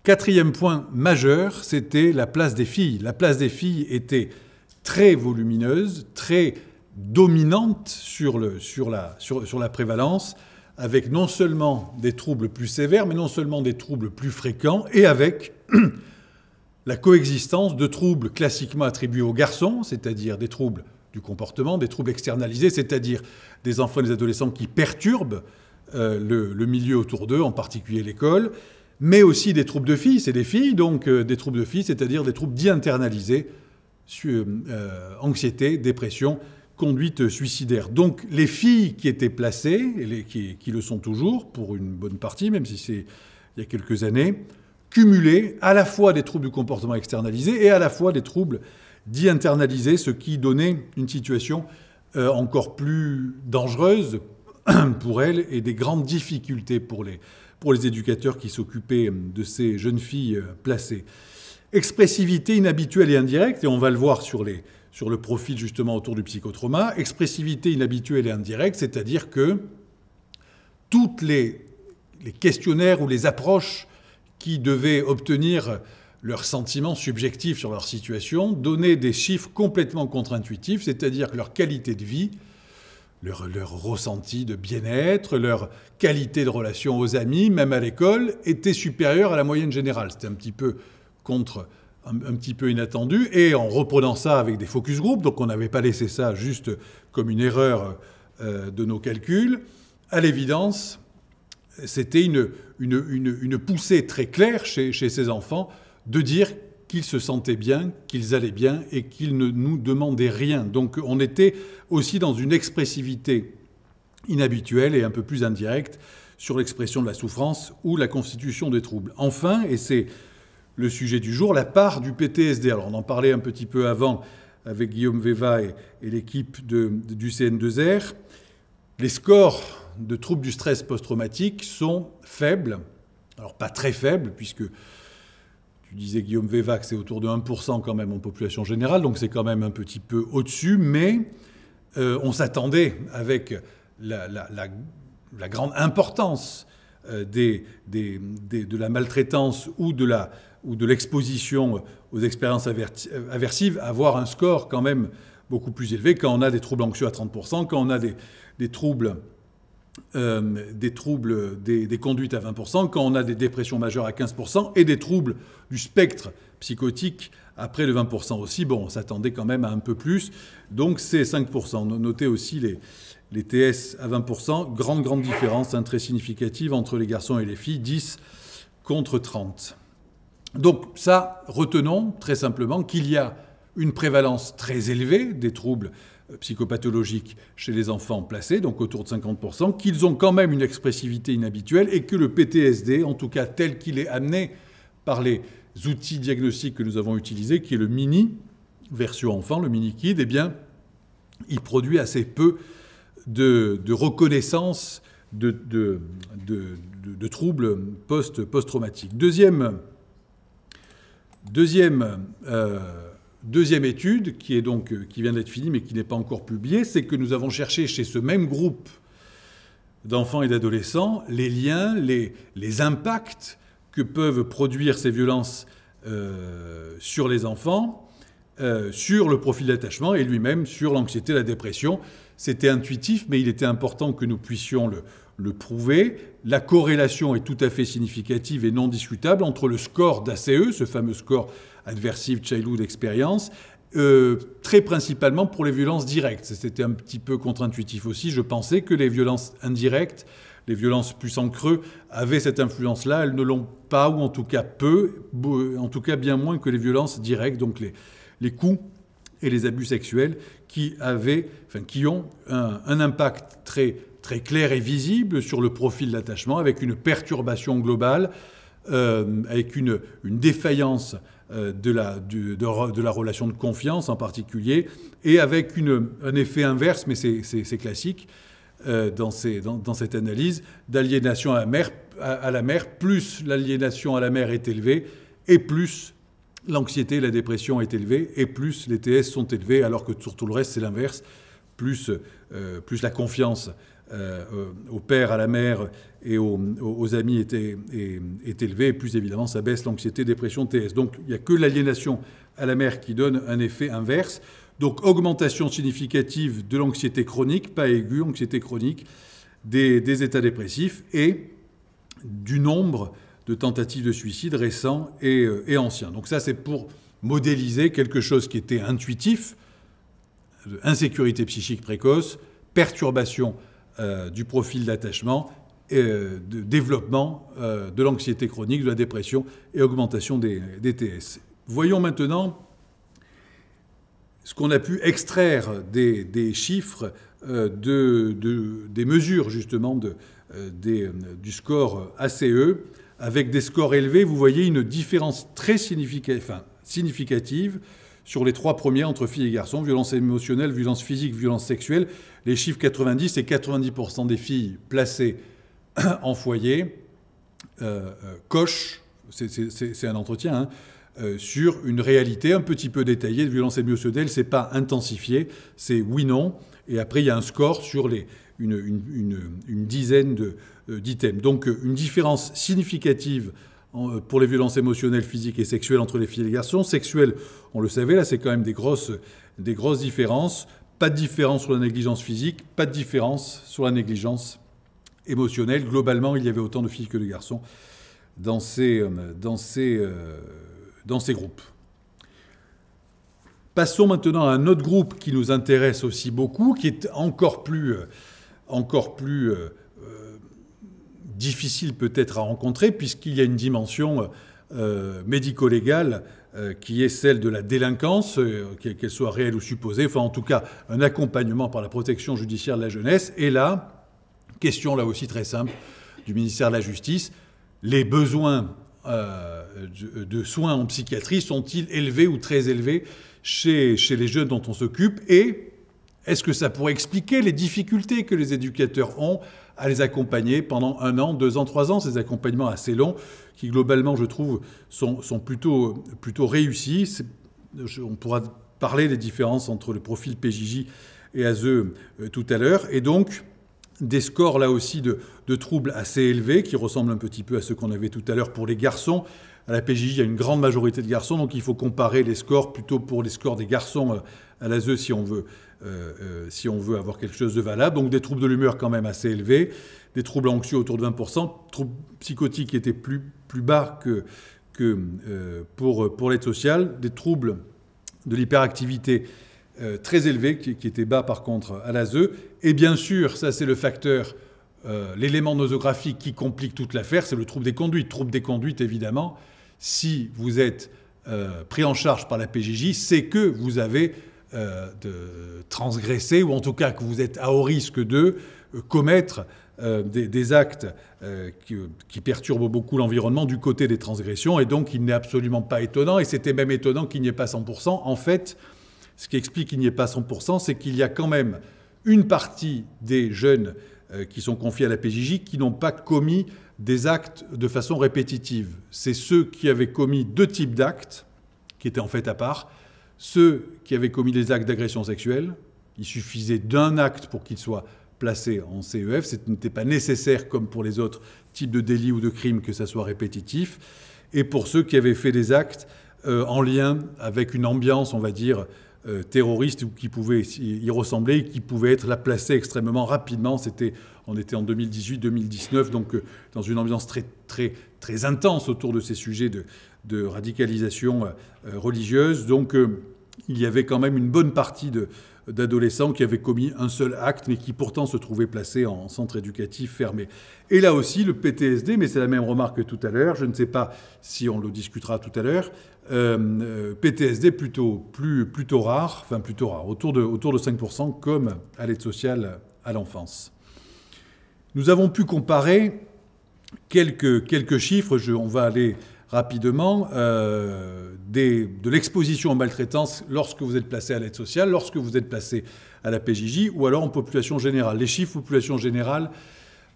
4e point majeur, c'était la place des filles. La place des filles était très volumineuse, très dominante sur la prévalence, avec non seulement des troubles plus sévères, mais non seulement des troubles plus fréquents, et avec la coexistence de troubles classiquement attribués aux garçons, c'est-à-dire des troubles du comportement, des troubles externalisés, c'est-à-dire des enfants et des adolescents qui perturbent le milieu autour d'eux, en particulier l'école, mais aussi des troubles de filles, c'est des filles, donc des troubles de filles, c'est-à-dire des troubles dits internalisés, anxiété, dépression, conduite suicidaire. Donc les filles qui étaient placées, et qui le sont toujours, pour une bonne partie, même si c'est il y a quelques années, cumulaient à la fois des troubles du comportement externalisés et à la fois des troubles dits internalisés, ce qui donnait une situation encore plus dangereuse pour elles et des grandes difficultés pour les éducateurs qui s'occupaient de ces jeunes filles placées. Expressivité inhabituelle et indirecte, et on va le voir sur le profil justement autour du psychotrauma. Expressivité inhabituelle et indirecte, c'est-à-dire que toutes les questionnaires ou les approches qui devaient obtenir leurs sentiments subjectifs sur leur situation donnaient des chiffres complètement contre-intuitifs, c'est-à-dire que leur qualité de vie, leur ressenti de bien-être, leur qualité de relation aux amis, même à l'école, était supérieure à la moyenne générale. C'était un petit peu inattendu. Et en reprenant ça avec des focus group, donc on n'avait pas laissé ça juste comme une erreur de nos calculs, à l'évidence, c'était une poussée très claire chez ces enfants de dire qu'ils se sentaient bien, qu'ils allaient bien et qu'ils ne nous demandaient rien. Donc on était aussi dans une expressivité inhabituelle et un peu plus indirecte sur l'expression de la souffrance ou la constitution des troubles. Enfin, et c'est le sujet du jour, la part du PTSD. Alors on en parlait un petit peu avant avec Guillaume Veva et l'équipe du CN2R. Les scores de troubles du stress post-traumatique sont faibles. Alors pas très faibles, puisque tu disais, Guillaume Veva, que c'est autour de 1% quand même en population générale, donc c'est quand même un petit peu au-dessus, mais on s'attendait, avec la grande importance de la maltraitance ou de l'exposition aux expériences aversives, à avoir un score quand même beaucoup plus élevé quand on a des troubles anxieux à 30%, quand on a des troubles des conduites à 20%, quand on a des dépressions majeures à 15% et des troubles du spectre psychotique à près de 20% aussi. Bon, on s'attendait quand même à un peu plus, donc c'est 5%. Notez aussi les TS à 20%, grande différence très significative entre les garçons et les filles, 10 contre 30. Donc ça, retenons très simplement qu'il y a une prévalence très élevée des troubles psychopathologiques chez les enfants placés, donc autour de 50%, qu'ils ont quand même une expressivité inhabituelle et que le PTSD, en tout cas tel qu'il est amené par les outils diagnostiques que nous avons utilisés, qui est le mini, version enfant, le mini-kid, eh bien, il produit assez peu de reconnaissance de troubles post-traumatiques. Deuxième étude, qui vient d'être finie mais qui n'est pas encore publiée, c'est que nous avons cherché chez ce même groupe d'enfants et d'adolescents les liens, les impacts que peuvent produire ces violences sur les enfants, sur le profil d'attachement et lui-même sur l'anxiété, la dépression. C'était intuitif, mais il était important que nous puissions le prouver. La corrélation est tout à fait significative et non discutable entre le score d'ACE, ce fameux score Adversive Childhood Experience, très principalement pour les violences directes. C'était un petit peu contre-intuitif aussi. Je pensais que les violences indirectes, les violences plus en creux, avaient cette influence-là. Elles ne l'ont pas, ou en tout cas peu, en tout cas bien moins que les violences directes, donc les coups et les abus sexuels qui ont un impact très clair et visible sur le profil d'attachement, avec une perturbation globale, avec une défaillance de la relation de confiance en particulier, et avec un effet inverse, mais c'est classique dans cette analyse, d'aliénation à la mère, plus l'aliénation à la mère est élevée, et plus l'anxiété et la dépression est élevée, et plus les TS sont élevés, alors que sur tout le reste, c'est l'inverse. Plus la confiance au père, à la mère et aux amis est élevée, et plus évidemment ça baisse l'anxiété, dépression, TS. Donc il n'y a que l'aliénation à la mère qui donne un effet inverse. Donc augmentation significative de l'anxiété chronique, pas aiguë, anxiété chronique, des états dépressifs et du nombre de tentatives de suicide récents et anciens. Donc ça, c'est pour modéliser quelque chose qui était intuitif, insécurité psychique précoce, perturbation du profil d'attachement, de développement de l'anxiété chronique, de la dépression et augmentation des TS. Voyons maintenant ce qu'on a pu extraire des chiffres des mesures justement du score ACE. Avec des scores élevés, vous voyez une différence très significative sur les 3 premiers entre filles et garçons, violence émotionnelle, violence physique, violence sexuelle. Les chiffres 90 et 90% des filles placées en foyer cochent, c'est un entretien, sur une réalité un petit peu détaillée de violence émotionnelle. C'est pas intensifié, c'est oui-non. Et après, il y a un score sur une dizaine d'items. Donc, une différence significative pour les violences émotionnelles, physiques et sexuelles entre les filles et les garçons. Sexuelles, on le savait, là, c'est quand même des grosses différences. Pas de différence sur la négligence physique, pas de différence sur la négligence émotionnelle. Globalement, il y avait autant de filles que de garçons dans ces groupes. Passons maintenant à un autre groupe qui nous intéresse aussi beaucoup, qui est encore plus difficile peut-être à rencontrer, puisqu'il y a une dimension médico-légale qui est celle de la délinquance, qu'elle soit réelle ou supposée, enfin en tout cas un accompagnement par la protection judiciaire de la jeunesse. Et là, question là aussi très simple du ministère de la Justice, les besoins de soins en psychiatrie sont-ils élevés ou très élevés chez les jeunes dont on s'occupe, et est-ce que ça pourrait expliquer les difficultés que les éducateurs ont à les accompagner pendant 1 an, 2 ans, 3 ans, ces accompagnements assez longs qui globalement, je trouve, sont plutôt réussis. On pourra parler des différences entre le profil PJJ et ASE tout à l'heure, et donc des scores là aussi de troubles assez élevés qui ressemblent un petit peu à ceux qu'on avait tout à l'heure pour les garçons. À la PJJ, il y a une grande majorité de garçons, donc il faut comparer les scores plutôt pour les scores des garçons à l'ASE si on veut avoir quelque chose de valable. Donc des troubles de l'humeur quand même assez élevés, des troubles anxieux autour de 20%, troubles psychotiques qui étaient plus bas que pour l'aide sociale, des troubles de l'hyperactivité très élevés qui étaient bas par contre à l'ASE. Et bien sûr, ça c'est le facteur, l'élément nosographique qui complique toute l'affaire, c'est le trouble des conduites. Trouble des conduites, évidemment, si vous êtes pris en charge par la PJJ, c'est que vous avez transgressé, ou en tout cas que vous êtes à haut risque de commettre des actes qui perturbent beaucoup l'environnement du côté des transgressions. Et donc, il n'est absolument pas étonnant, et c'était même étonnant qu'il n'y ait pas 100%. En fait, ce qui explique qu'il n'y ait pas 100%, c'est qu'il y a quand même une partie des jeunes qui sont confiés à la PJJ qui n'ont pas commis des actes de façon répétitive. C'est ceux qui avaient commis 2 types d'actes, qui étaient en fait à part. Ceux qui avaient commis des actes d'agression sexuelle, il suffisait d'un acte pour qu'ils soient placés en CEF. Ce n'était pas nécessaire, comme pour les autres types de délits ou de crimes, que ça soit répétitif. Et pour ceux qui avaient fait des actes en lien avec une ambiance, on va dire, terroriste, ou qui pouvaient y ressembler, et qui pouvaient être placés extrêmement rapidement. On était en 2018-2019, donc dans une ambiance très, très, très intense autour de ces sujets de radicalisation religieuse. Donc il y avait quand même une bonne partie d'adolescents qui avaient commis un seul acte, mais qui pourtant se trouvaient placés en centre éducatif fermé. Et là aussi, le PTSD, mais c'est la même remarque que tout à l'heure, je ne sais pas si on le discutera tout à l'heure, PTSD plutôt rare, autour de 5%, comme à l'aide sociale à l'enfance. Nous avons pu comparer quelques chiffres, on va aller rapidement, de l'exposition aux maltraitances lorsque vous êtes placé à l'aide sociale, lorsque vous êtes placé à la PJJ, ou alors en population générale. Les chiffres population générale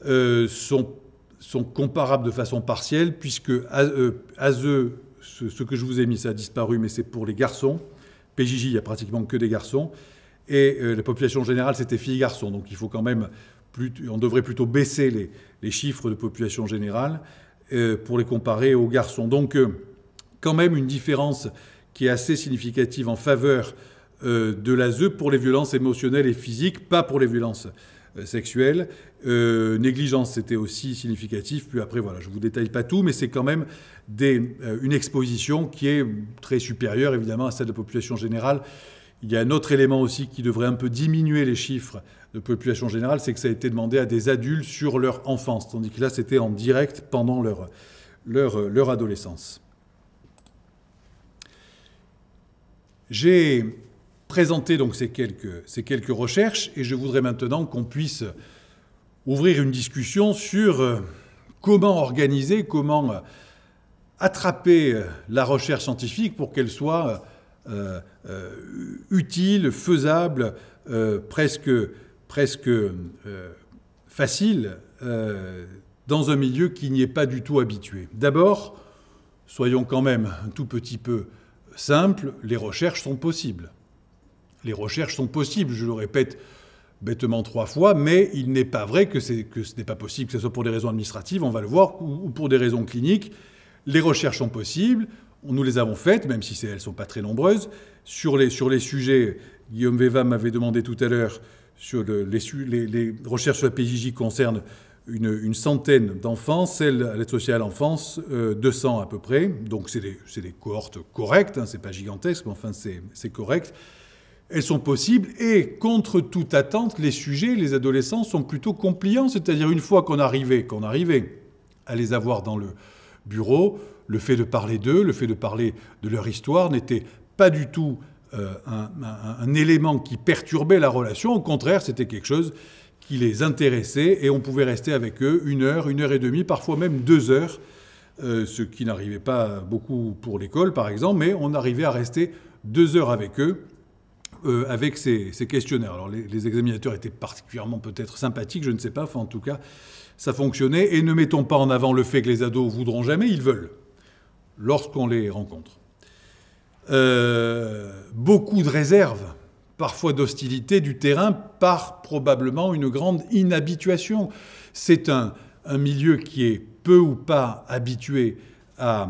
sont comparables de façon partielle, puisque ASE, ce que je vous ai mis, ça a disparu, mais c'est pour les garçons. PJJ, il n'y a pratiquement que des garçons. Et la population générale, c'était filles-garçons. Donc il faut quand même, on devrait plutôt baisser les chiffres de population générale pour les comparer aux garçons. Donc quand même une différence qui est assez significative en faveur de l'ASE pour les violences émotionnelles et physiques, pas pour les violences sexuelles. Négligence, c'était aussi significatif. Puis après, voilà, je ne vous détaille pas tout, mais c'est quand même une exposition qui est très supérieure, évidemment, à celle de la population générale. Il y a un autre élément aussi qui devrait un peu diminuer les chiffres de population générale, c'est que ça a été demandé à des adultes sur leur enfance, tandis que là, c'était en direct pendant leur adolescence. J'ai présenté donc ces quelques recherches et je voudrais maintenant qu'on puisse ouvrir une discussion sur comment organiser, comment attraper la recherche scientifique pour qu'elle soit utile, faisable, presque facile dans un milieu qui n'y est pas du tout habitué. D'abord, soyons quand même un tout petit peu simples, les recherches sont possibles. Les recherches sont possibles, je le répète bêtement 3 fois, mais il n'est pas vrai que ce n'est pas possible, que ce soit pour des raisons administratives, on va le voir, ou pour des raisons cliniques. Les recherches sont possibles, nous les avons faites, même si elles ne sont pas très nombreuses. Sur les sujets, Guillaume Véva m'avait demandé tout à l'heure, sur les recherches sur la PJJ concernent une centaine d'enfants, celles à l'aide sociale à l'enfance, 200 à peu près. Donc c'est des cohortes correctes, hein, c'est pas gigantesque, mais enfin c'est correct. Elles sont possibles et, contre toute attente, les sujets, les adolescents sont plutôt compliants. C'est-à-dire, une fois qu'on arrivait à les avoir dans le bureau, le fait de parler d'eux, le fait de parler de leur histoire n'était pas du tout un élément qui perturbait la relation. Au contraire, c'était quelque chose qui les intéressait et on pouvait rester avec eux 1 heure, 1 heure et demie, parfois même 2 heures, ce qui n'arrivait pas beaucoup pour l'école, par exemple, mais on arrivait à rester 2 heures avec eux. Avec ces questionnaires. Alors les examinateurs étaient particulièrement peut-être sympathiques, je ne sais pas, enfin en tout cas ça fonctionnait. Et ne mettons pas en avant le fait que les ados voudront jamais, ils veulent, lorsqu'on les rencontre. Beaucoup de réserves, parfois d'hostilité du terrain, par probablement une grande inhabituation. C'est un milieu qui est peu ou pas habitué à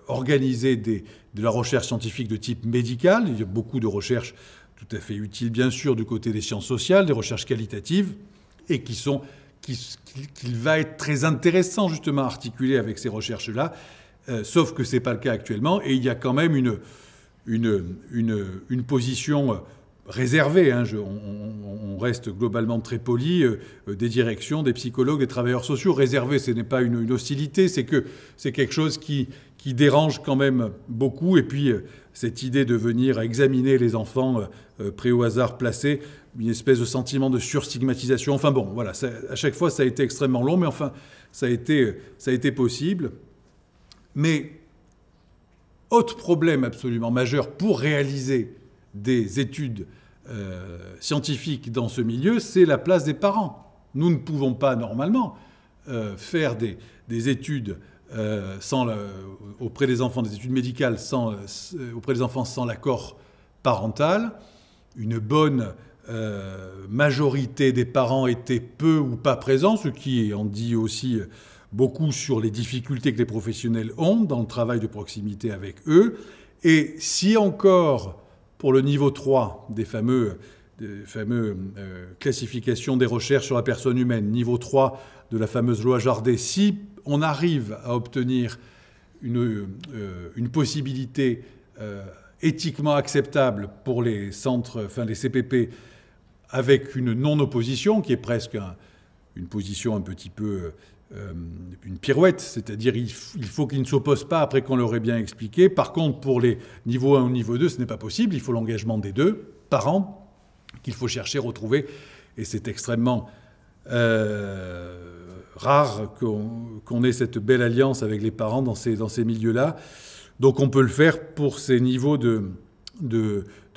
organiser de la recherche scientifique de type médical. Il y a beaucoup de recherches tout à fait utiles, bien sûr, du côté des sciences sociales, des recherches qualitatives, et qu'il va être très intéressant, justement, à articuler avec ces recherches-là, sauf que ce n'est pas le cas actuellement, et il y a quand même une position réservée, hein, on reste globalement très poli, des directions, des psychologues, des travailleurs sociaux. Réservé, ce n'est pas une hostilité, c'est que c'est quelque chose qui dérange quand même beaucoup. Et puis, cette idée de venir examiner les enfants pris au hasard, placés, une espèce de sentiment de surstigmatisation. Enfin bon, voilà, à chaque fois, ça a été extrêmement long, mais enfin, ça a été possible. Mais, autre problème absolument majeur pour réaliser des études scientifiques dans ce milieu, c'est la place des parents. Nous ne pouvons pas, normalement, faire des études auprès des enfants, des études médicales auprès des enfants sans l'accord parental. Une bonne majorité des parents étaient peu ou pas présents, ce qui en dit aussi beaucoup sur les difficultés que les professionnels ont dans le travail de proximité avec eux. Et si encore, pour le niveau 3 des fameux classifications des recherches sur la personne humaine, niveau 3 de la fameuse loi Jardé, si on arrive à obtenir une possibilité éthiquement acceptable pour les centres, enfin les CPP, avec une non-opposition, qui est presque une position un petit peu une pirouette, c'est-à-dire il faut qu'ils ne s'opposent pas après qu'on leur ait bien expliqué. Par contre, pour les niveaux 1 ou niveau 2, ce n'est pas possible. Il faut l'engagement des deux parents qu'il faut chercher, retrouver. Et c'est extrêmement rare qu'on ait cette belle alliance avec les parents dans ces milieux-là. Donc on peut le faire pour ces niveaux de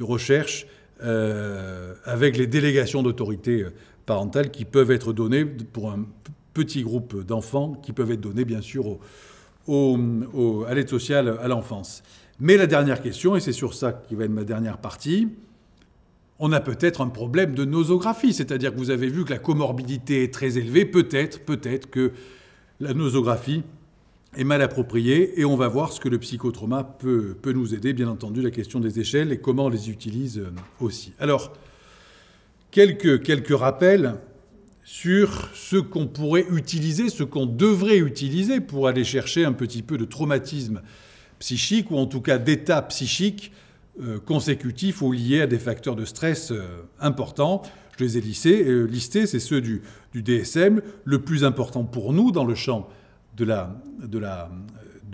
recherche avec les délégations d'autorité parentale qui peuvent être données pour un petit groupe d'enfants, qui peuvent être donnés bien sûr à l'aide sociale à l'enfance. Mais la dernière question, et c'est sur ça qui va être ma dernière partie, on a peut-être un problème de nosographie, c'est-à-dire que vous avez vu que la comorbidité est très élevée, peut-être que la nosographie est mal appropriée, et on va voir ce que le psychotrauma peut nous aider, bien entendu, la question des échelles et comment on les utilise aussi. Alors, quelques rappels sur ce qu'on pourrait utiliser, ce qu'on devrait utiliser pour aller chercher un petit peu de traumatisme psychique, ou en tout cas d'état psychique consécutifs ou liés à des facteurs de stress importants. Je les ai listés, c'est ceux du DSM. Le plus important pour nous dans le champ de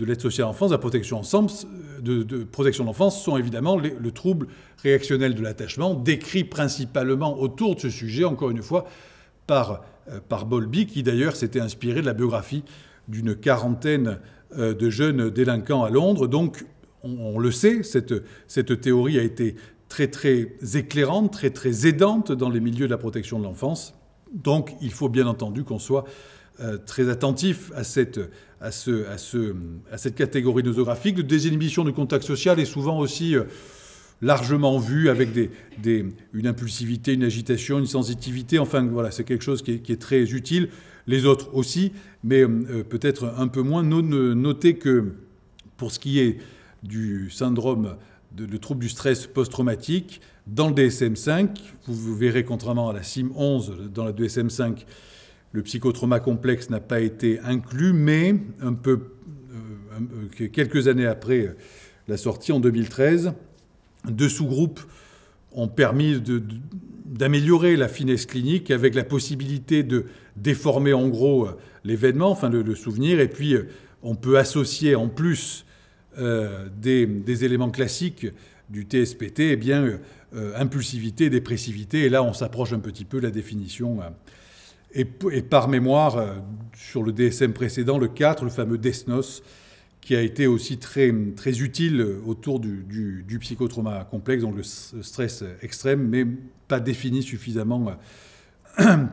l'aide sociale à l'enfance, de la protection de l'enfance, sont évidemment le trouble réactionnel de l'attachement, décrit principalement autour de ce sujet, encore une fois, par Bowlby, qui d'ailleurs s'était inspiré de la biographie d'une quarantaine de jeunes délinquants à Londres. Donc, on le sait, cette théorie a été très, très éclairante, très, très aidante dans les milieux de la protection de l'enfance. Donc, il faut bien entendu qu'on soit très attentif à cette catégorie nosographique. De désinhibition du contact social est souvent aussi largement vue avec une impulsivité, une agitation, une sensitivité. Enfin, voilà, c'est quelque chose qui est très utile. Les autres aussi, mais peut-être un peu moins. Notez que pour ce qui est du syndrome, le trouble du stress post-traumatique, dans le DSM-5, vous verrez, contrairement à la CIM-11, dans la DSM-5, le psychotrauma complexe n'a pas été inclus, mais quelques années après la sortie, en 2013, 2 sous-groupes ont permis d'améliorer la finesse clinique avec la possibilité de déformer en gros l'événement, enfin le souvenir, et puis on peut associer en plus des éléments classiques du TSPT, eh bien, impulsivité, dépressivité, et là on s'approche un petit peu de la définition. Et par mémoire, sur le DSM précédent, le 4, le fameux DESNOS, qui a été aussi très, très utile autour du psychotrauma complexe, donc le stress extrême, mais pas défini suffisamment de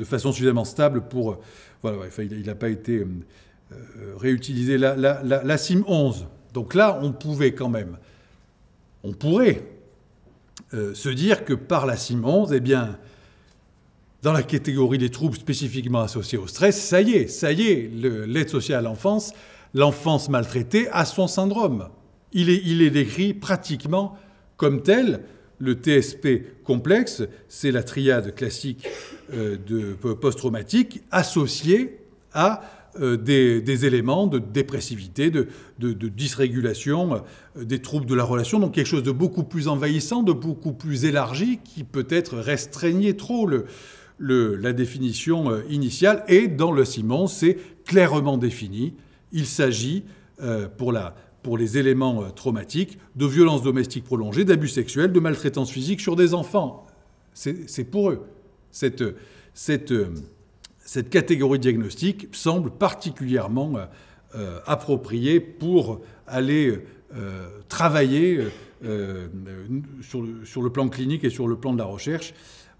façon suffisamment stable pour... Voilà, il n'a pas été réutilisé. La CIM 11, donc là, on pourrait se dire que par la CIM 11, eh bien, dans la catégorie des troubles spécifiquement associés au stress, ça y est, l'aide sociale à l'enfance maltraitée a son syndrome. Il est décrit pratiquement comme tel. Le TSP complexe, c'est la triade classique de post-traumatique associée à des éléments de dépressivité, de dysrégulation, des troubles de la relation, donc quelque chose de beaucoup plus envahissant, de beaucoup plus élargi, qui peut-être restreignait trop la définition initiale. Et dans le CIM-11, c'est clairement défini. Il s'agit, pour les éléments traumatiques, de violences domestiques prolongées, d'abus sexuels, de maltraitance physique sur des enfants. C'est pour eux. Cette catégorie diagnostique semble particulièrement appropriée pour aller travailler sur le plan clinique et sur le plan de la recherche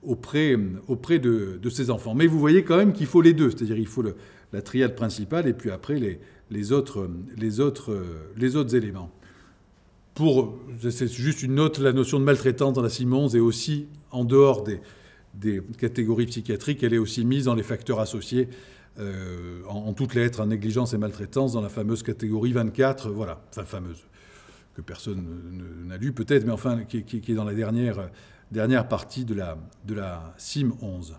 auprès de ces enfants. Mais vous voyez quand même qu'il faut les deux, c'est-à-dire il faut la triade principale et puis après les autres éléments. C'est juste une note, la notion de maltraitance dans la CIM 11 est aussi en dehors des catégories psychiatriques, elle est aussi mise dans les facteurs associés en toutes lettres, en négligence et maltraitance, dans la fameuse catégorie 24, voilà, enfin fameuse, que personne n'a lu peut-être, mais enfin qui est dans la dernière partie de la CIM 11.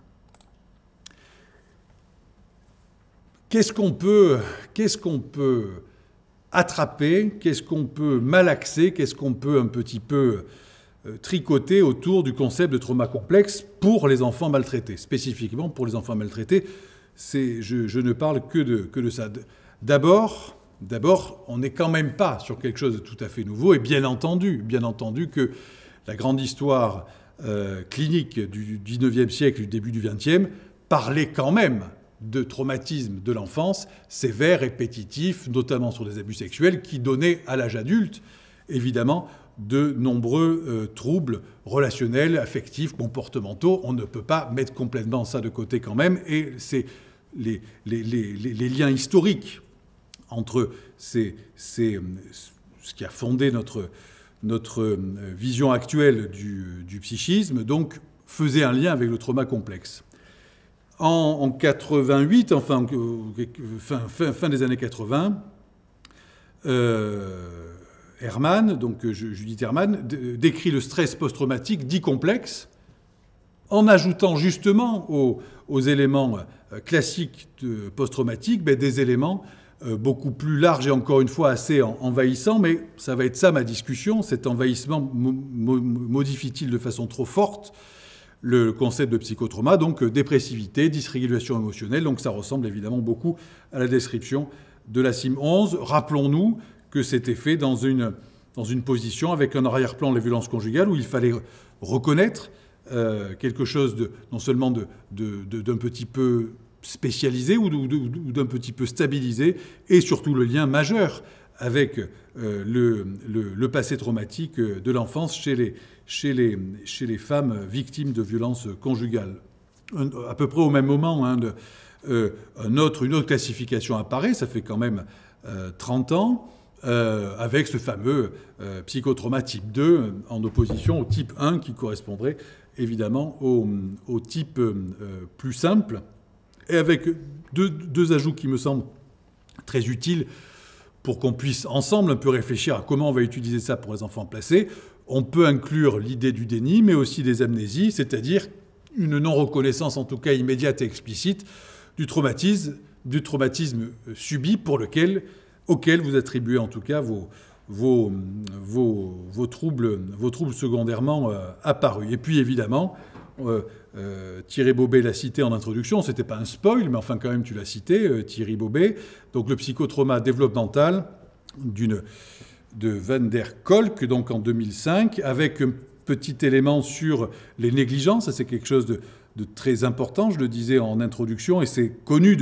Qu'est-ce qu'on peut attraper, qu'est-ce qu'on peut malaxer, qu'est-ce qu'on peut un petit peu tricoter autour du concept de trauma complexe pour les enfants maltraités, spécifiquement pour les enfants maltraités. Je ne parle que de ça. D'abord, on n'est quand même pas sur quelque chose de tout à fait nouveau, et bien entendu que la grande histoire clinique du 19e siècle, du début du 20e, parlait quand même de traumatisme de l'enfance sévère, répétitif, notamment sur des abus sexuels, qui donnaient à l'âge adulte, évidemment, de nombreux troubles relationnels, affectifs, comportementaux. On ne peut pas mettre complètement ça de côté quand même. Et c'est les liens historiques entre ce qui a fondé notre vision actuelle du psychisme, donc faisait un lien avec le trauma complexe. En 88, enfin fin des années 80, Herrmann, donc Judith Herrmann, décrit le stress post-traumatique dit complexe, en ajoutant justement aux éléments classiques de post-traumatique des éléments beaucoup plus large et encore une fois assez envahissant, mais ça va être ça ma discussion. Cet envahissement modifie-t-il de façon trop forte le concept de psychotrauma, donc dépressivité, dysrégulation émotionnelle, donc ça ressemble évidemment beaucoup à la description de la CIM-11. Rappelons-nous que c'était fait dans une position avec un arrière-plan, les violences conjugales, où il fallait reconnaître quelque chose non seulement d'un petit peu spécialisé ou d'un petit peu stabilisé, et surtout le lien majeur avec le passé traumatique de l'enfance chez les femmes victimes de violences conjugales. À peu près au même moment, une autre classification apparaît, ça fait quand même 30 ans, avec ce fameux psychotrauma type 2 en opposition au type 1 qui correspondrait évidemment au type plus simple, et avec deux ajouts qui me semblent très utiles pour qu'on puisse ensemble un peu réfléchir à comment on va utiliser ça pour les enfants placés. On peut inclure l'idée du déni, mais aussi des amnésies, c'est-à-dire une non-reconnaissance, en tout cas immédiate et explicite, du traumatisme subi auquel vous attribuez en tout cas vos troubles secondairement apparus. Et puis évidemment, Thierry Bobet l'a cité en introduction, c'était pas un spoil, mais enfin quand même tu l'as cité, Thierry Bobet. Donc le psychotrauma développemental de Van der Kolk, donc en 2005, avec un petit élément sur les négligences. Ça c'est quelque chose de très important, je le disais en introduction, et c'est connu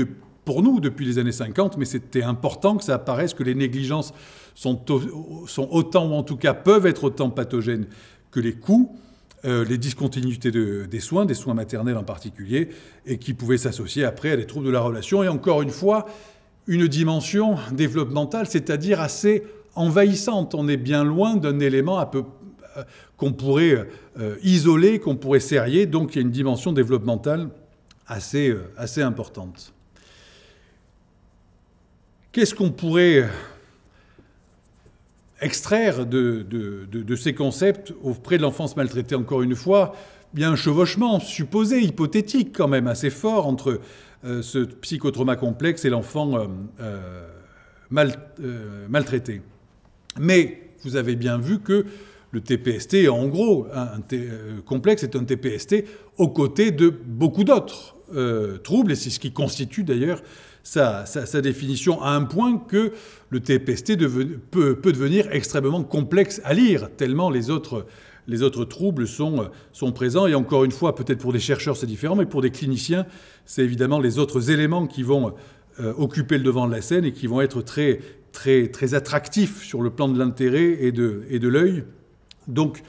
pour nous depuis les années 50, mais c'était important que ça apparaisse, que les négligences sont autant, ou en tout cas peuvent être autant pathogènes que les coups, les discontinuités des soins maternels en particulier, et qui pouvaient s'associer après à des troubles de la relation. Et encore une fois, une dimension développementale, c'est-à-dire assez envahissante. On est bien loin d'un élément qu'on pourrait isoler, qu'on pourrait serrer. Donc il y a une dimension développementale assez importante. Qu'est-ce qu'on pourrait extraire de ces concepts auprès de l'enfance maltraitée? Encore une fois, il y a un chevauchement supposé, hypothétique quand même, assez fort entre ce psychotrauma complexe et l'enfant maltraité. Mais vous avez bien vu que le TPST, en gros, complexe est un TPST aux côtés de beaucoup d'autres troubles, et c'est ce qui constitue d'ailleurs sa définition, à un point que le TPST peut devenir extrêmement complexe à lire, tellement les autres troubles sont présents. Et encore une fois, peut-être pour des chercheurs c'est différent, mais pour des cliniciens, c'est évidemment les autres éléments qui vont occuper le devant de la scène et qui vont être très, très, très attractifs sur le plan de l'intérêt et de l'œil. Donc,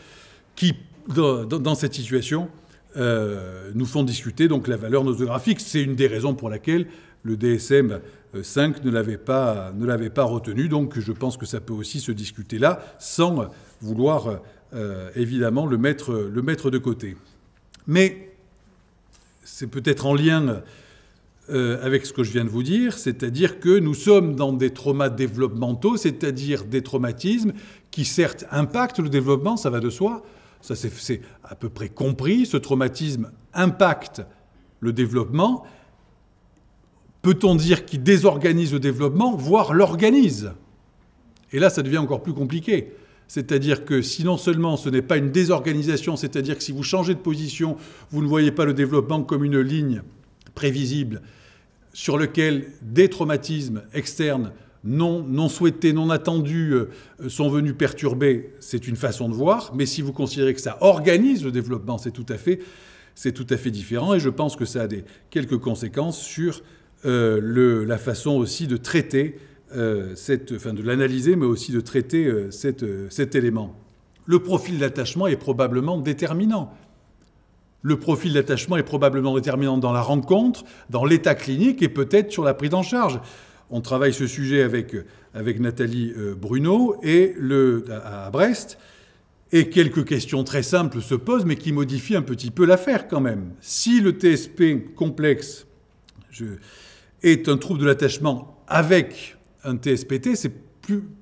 qui, dans cette situation, nous font discuter donc la valeur nosographique. C'est une des raisons pour laquelle le DSM-5 ne l'avait pas retenu. Donc, je pense que ça peut aussi se discuter là, sans vouloir évidemment le mettre de côté. Mais c'est peut-être en lien avec ce que je viens de vous dire, c'est-à-dire que nous sommes dans des traumas développementaux, c'est-à-dire des traumatismes qui certes impactent le développement, ça va de soi, ça c'est à peu près compris, ce traumatisme impacte le développement. Peut-on dire qu'il désorganise le développement, voire l'organise? Et là, ça devient encore plus compliqué. C'est-à-dire que si non seulement ce n'est pas une désorganisation, c'est-à-dire que si vous changez de position, vous ne voyez pas le développement comme une ligne prévisible sur lequel des traumatismes externes non souhaités, non attendus sont venus perturber, c'est une façon de voir. Mais si vous considérez que ça organise le développement, c'est tout à fait différent. Et je pense que ça a quelques conséquences sur la façon aussi de traiter, de l'analyser, mais aussi de traiter cet élément. Le profil d'attachement est probablement déterminant. Le profil d'attachement est probablement déterminant dans la rencontre, dans l'état clinique et peut-être sur la prise en charge. On travaille ce sujet avec Nathalie Bruno à Brest. Et quelques questions très simples se posent, mais qui modifient un petit peu l'affaire quand même. Si le TSP complexe est un trouble de l'attachement avec un TSPT, c'est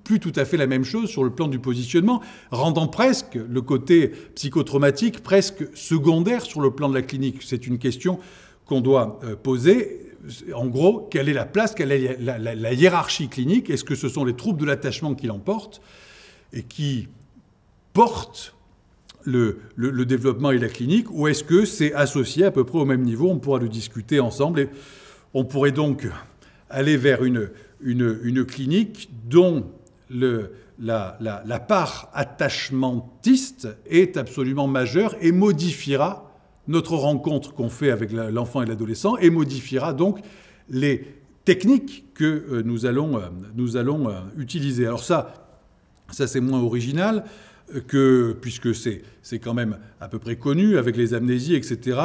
plus tout à fait la même chose sur le plan du positionnement, rendant presque le côté psychotraumatique presque secondaire sur le plan de la clinique. C'est une question qu'on doit poser. en gros, quelle est la place, quelle est la hiérarchie clinique? Est-ce que ce sont les troubles de l'attachement qui l'emportent et qui portent le développement et la clinique, ou est-ce que c'est associé à peu près au même niveau? On pourra le discuter ensemble et on pourrait donc aller vers une clinique dont la part attachmentiste est absolument majeure et modifiera notre rencontre qu'on fait avec l'enfant et l'adolescent et modifiera donc les techniques que nous allons utiliser. Alors ça c'est moins original, puisque c'est quand même à peu près connu avec les amnésies, etc.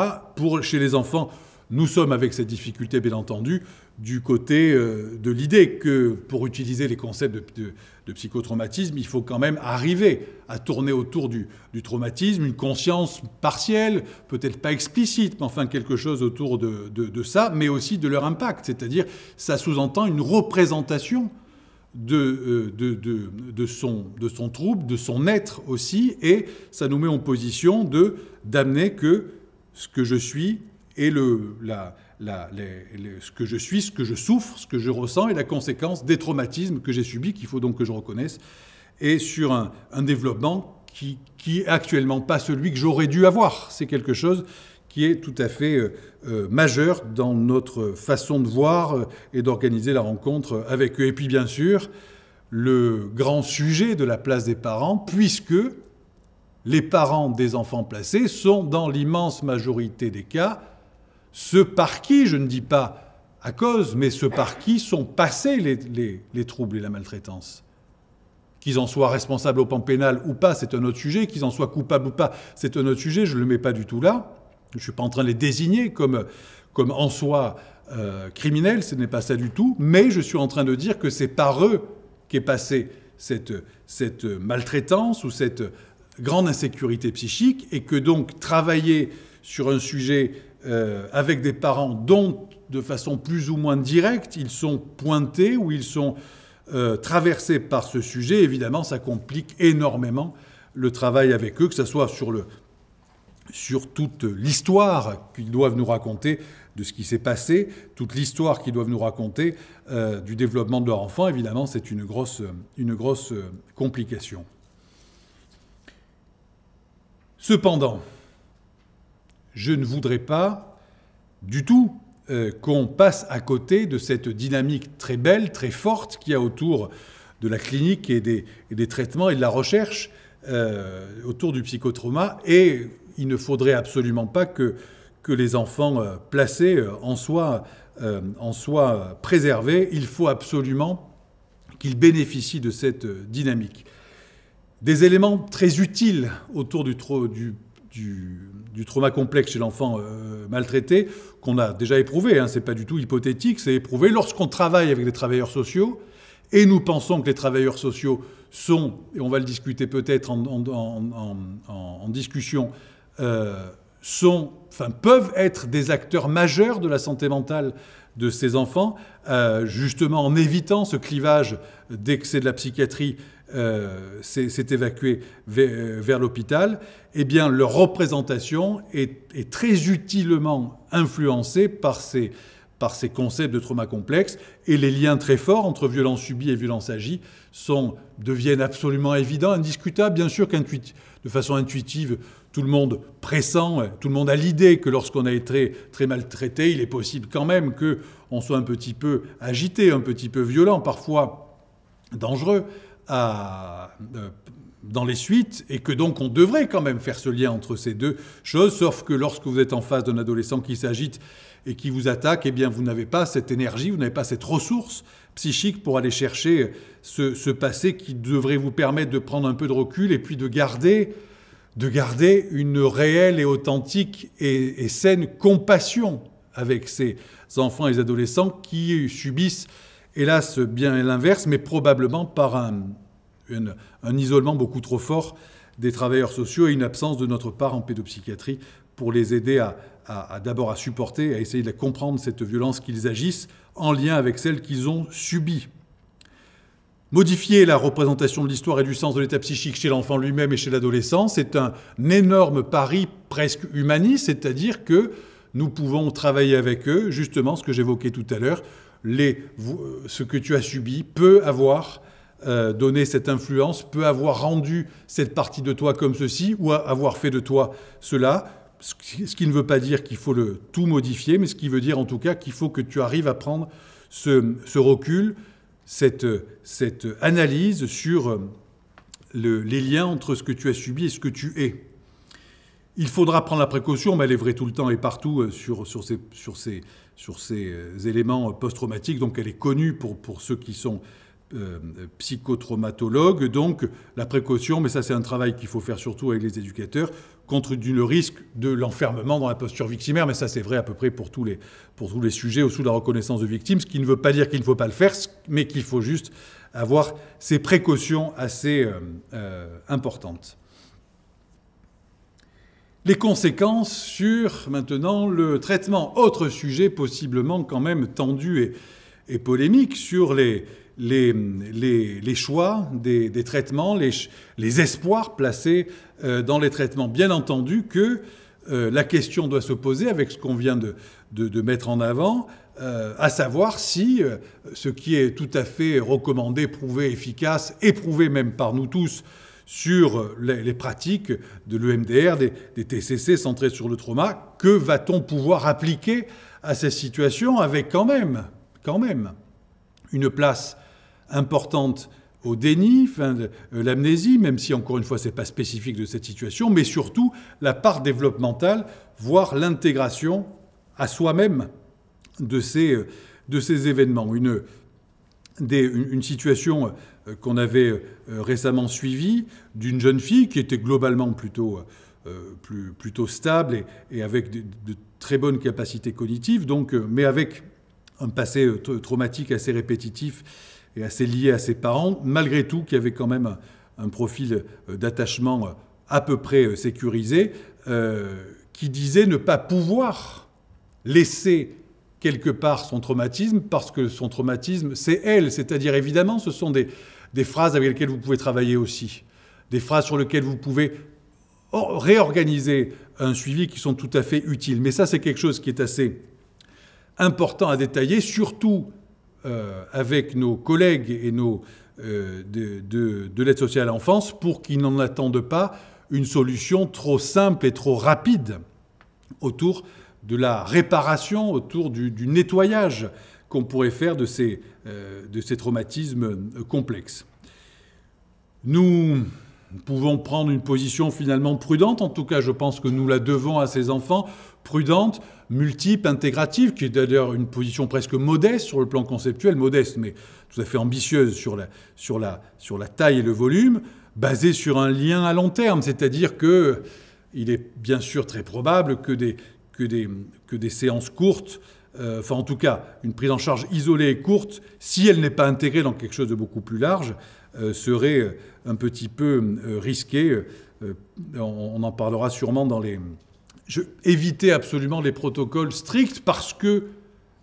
Chez les enfants, nous sommes avec cette difficulté, bien entendu, du côté de l'idée que pour utiliser les concepts de psychotraumatisme, il faut quand même arriver à tourner autour du traumatisme, une conscience partielle, peut-être pas explicite, mais enfin quelque chose autour de ça, mais aussi de leur impact. C'est-à-dire, ça sous-entend une représentation de son trouble, de son être aussi, et ça nous met en position d'amener que ce que je suis et ce que je suis, ce que je souffre, ce que je ressens est la conséquence des traumatismes que j'ai subis, qu'il faut donc que je reconnaisse, et sur un développement qui est actuellement pas celui que j'aurais dû avoir. C'est quelque chose qui est tout à fait majeur dans notre façon de voir et d'organiser la rencontre avec eux. Et puis bien sûr, le grand sujet de la place des parents, puisque les parents des enfants placés sont dans l'immense majorité des cas ceux par qui, je ne dis pas à cause, mais ceux par qui sont passés les troubles et la maltraitance. Qu'ils en soient responsables au plan pénal ou pas, c'est un autre sujet. Qu'ils en soient coupables ou pas, c'est un autre sujet. Je ne le mets pas du tout là. Je ne suis pas en train de les désigner comme en soi criminels, ce n'est pas ça du tout. Mais je suis en train de dire que c'est par eux qu'est passée cette maltraitance ou cette grande insécurité psychique, et que donc travailler sur un sujet avec des parents dont, de façon plus ou moins directe, ils sont pointés ou ils sont traversés par ce sujet, évidemment, ça complique énormément le travail avec eux, que ce soit sur toute l'histoire qu'ils doivent nous raconter de ce qui s'est passé, toute l'histoire qu'ils doivent nous raconter du développement de leur enfant. Évidemment, c'est une grosse complication. Cependant, je ne voudrais pas du tout qu'on passe à côté de cette dynamique très belle, très forte qu'il y a autour de la clinique et des traitements et de la recherche autour du psychotrauma. Et il ne faudrait absolument pas que les enfants placés en soient préservés. Il faut absolument qu'ils bénéficient de cette dynamique. Des éléments très utiles autour du trauma complexe chez l'enfant maltraité, qu'on a déjà éprouvé, hein, c'est pas du tout hypothétique, c'est éprouvé lorsqu'on travaille avec des travailleurs sociaux, et nous pensons que les travailleurs sociaux sont, et on va le discuter peut-être en discussion, peuvent être des acteurs majeurs de la santé mentale de ces enfants, justement en évitant ce clivage dès que c'est de la psychiatrie, c'est évacué vers l'hôpital. Eh bien, leur représentation est très utilement influencée par ces concepts de trauma complexe, et les liens très forts entre violence subie et violence agie deviennent absolument évidents, indiscutables. Bien sûr de façon intuitive, tout le monde pressent, tout le monde a l'idée que lorsqu'on a été très maltraité, il est possible quand même qu'on soit un petit peu agité, un petit peu violent, parfois dangereux dans les suites, et que donc on devrait quand même faire ce lien entre ces deux choses, sauf que lorsque vous êtes en face d'un adolescent qui s'agite et qui vous attaque, eh bien vous n'avez pas cette énergie, vous n'avez pas cette ressource psychique pour aller chercher ce passé qui devrait vous permettre de prendre un peu de recul et puis de garder une réelle et authentique et saine compassion avec ces enfants et les adolescents qui subissent, hélas, bien l'inverse, mais probablement par un isolement beaucoup trop fort des travailleurs sociaux et une absence de notre part en pédopsychiatrie pour les aider d'abord à supporter, à essayer de comprendre cette violence qu'ils agissent en lien avec celle qu'ils ont subie. Modifier la représentation de l'histoire et du sens de l'état psychique chez l'enfant lui-même et chez l'adolescent, c'est un énorme pari presque humaniste, c'est-à-dire que nous pouvons travailler avec eux, justement, ce que j'évoquais tout à l'heure, ce que tu as subi peut avoir donné cette influence, peut avoir rendu cette partie de toi comme ceci, ou avoir fait de toi cela, ce qui ne veut pas dire qu'il faut tout modifier, mais ce qui veut dire en tout cas qu'il faut que tu arrives à prendre ce recul, cette analyse sur les liens entre ce que tu as subi et ce que tu es. Il faudra prendre la précaution, mais elle est vraie tout le temps et partout sur ces éléments post-traumatiques. Donc elle est connue pour ceux qui sont psychotraumatologues. Donc la précaution, mais ça c'est un travail qu'il faut faire surtout avec les éducateurs, contre le risque de l'enfermement dans la posture victimaire. Mais ça c'est vrai à peu près pour tous les sujets sous la reconnaissance de victime, ce qui ne veut pas dire qu'il ne faut pas le faire, mais qu'il faut juste avoir ces précautions assez importantes. Les conséquences sur, maintenant, le traitement. Autre sujet possiblement quand même tendu et polémique sur les choix des traitements, les espoirs placés dans les traitements. Bien entendu que la question doit se poser avec ce qu'on vient de mettre en avant, à savoir si ce qui est tout à fait recommandé, prouvé, efficace, éprouvé même par nous tous, sur les pratiques de l'EMDR, des TCC centrés sur le trauma, que va-t-on pouvoir appliquer à ces situations avec quand même une place importante au déni, l'amnésie, même si encore une fois c'est pas spécifique de cette situation, mais surtout la part développementale, voire l'intégration à soi-même de ces événements. Une situation qu'on avait récemment suivie d'une jeune fille qui était globalement plutôt stable et avec de très bonnes capacités cognitives, donc, mais avec un passé traumatique assez répétitif et assez lié à ses parents, malgré tout, qui avait quand même un profil d'attachement à peu près sécurisé, qui disait ne pas pouvoir laisser quelque part son traumatisme, parce que son traumatisme, c'est elle. C'est-à-dire, évidemment, ce sont des phrases avec lesquelles vous pouvez travailler aussi, des phrases sur lesquelles vous pouvez réorganiser un suivi qui sont tout à fait utiles. Mais ça, c'est quelque chose qui est assez important à détailler, surtout avec nos collègues et de l'aide sociale à l'enfance, pour qu'ils n'en attendent pas une solution trop simple et trop rapide autour de la réparation, autour du nettoyage qu'on pourrait faire de ces traumatismes complexes. Nous pouvons prendre une position finalement prudente, en tout cas je pense que nous la devons à ces enfants, prudente, multiple, intégrative, qui est d'ailleurs une position presque modeste sur le plan conceptuel, modeste mais tout à fait ambitieuse sur la taille et le volume, basée sur un lien à long terme, c'est-à-dire qu'il est bien sûr très probable que des séances courtes, enfin en tout cas une prise en charge isolée et courte, si elle n'est pas intégrée dans quelque chose de beaucoup plus large, serait un petit peu risquée. On en parlera sûrement dans les... Éviter absolument les protocoles stricts parce que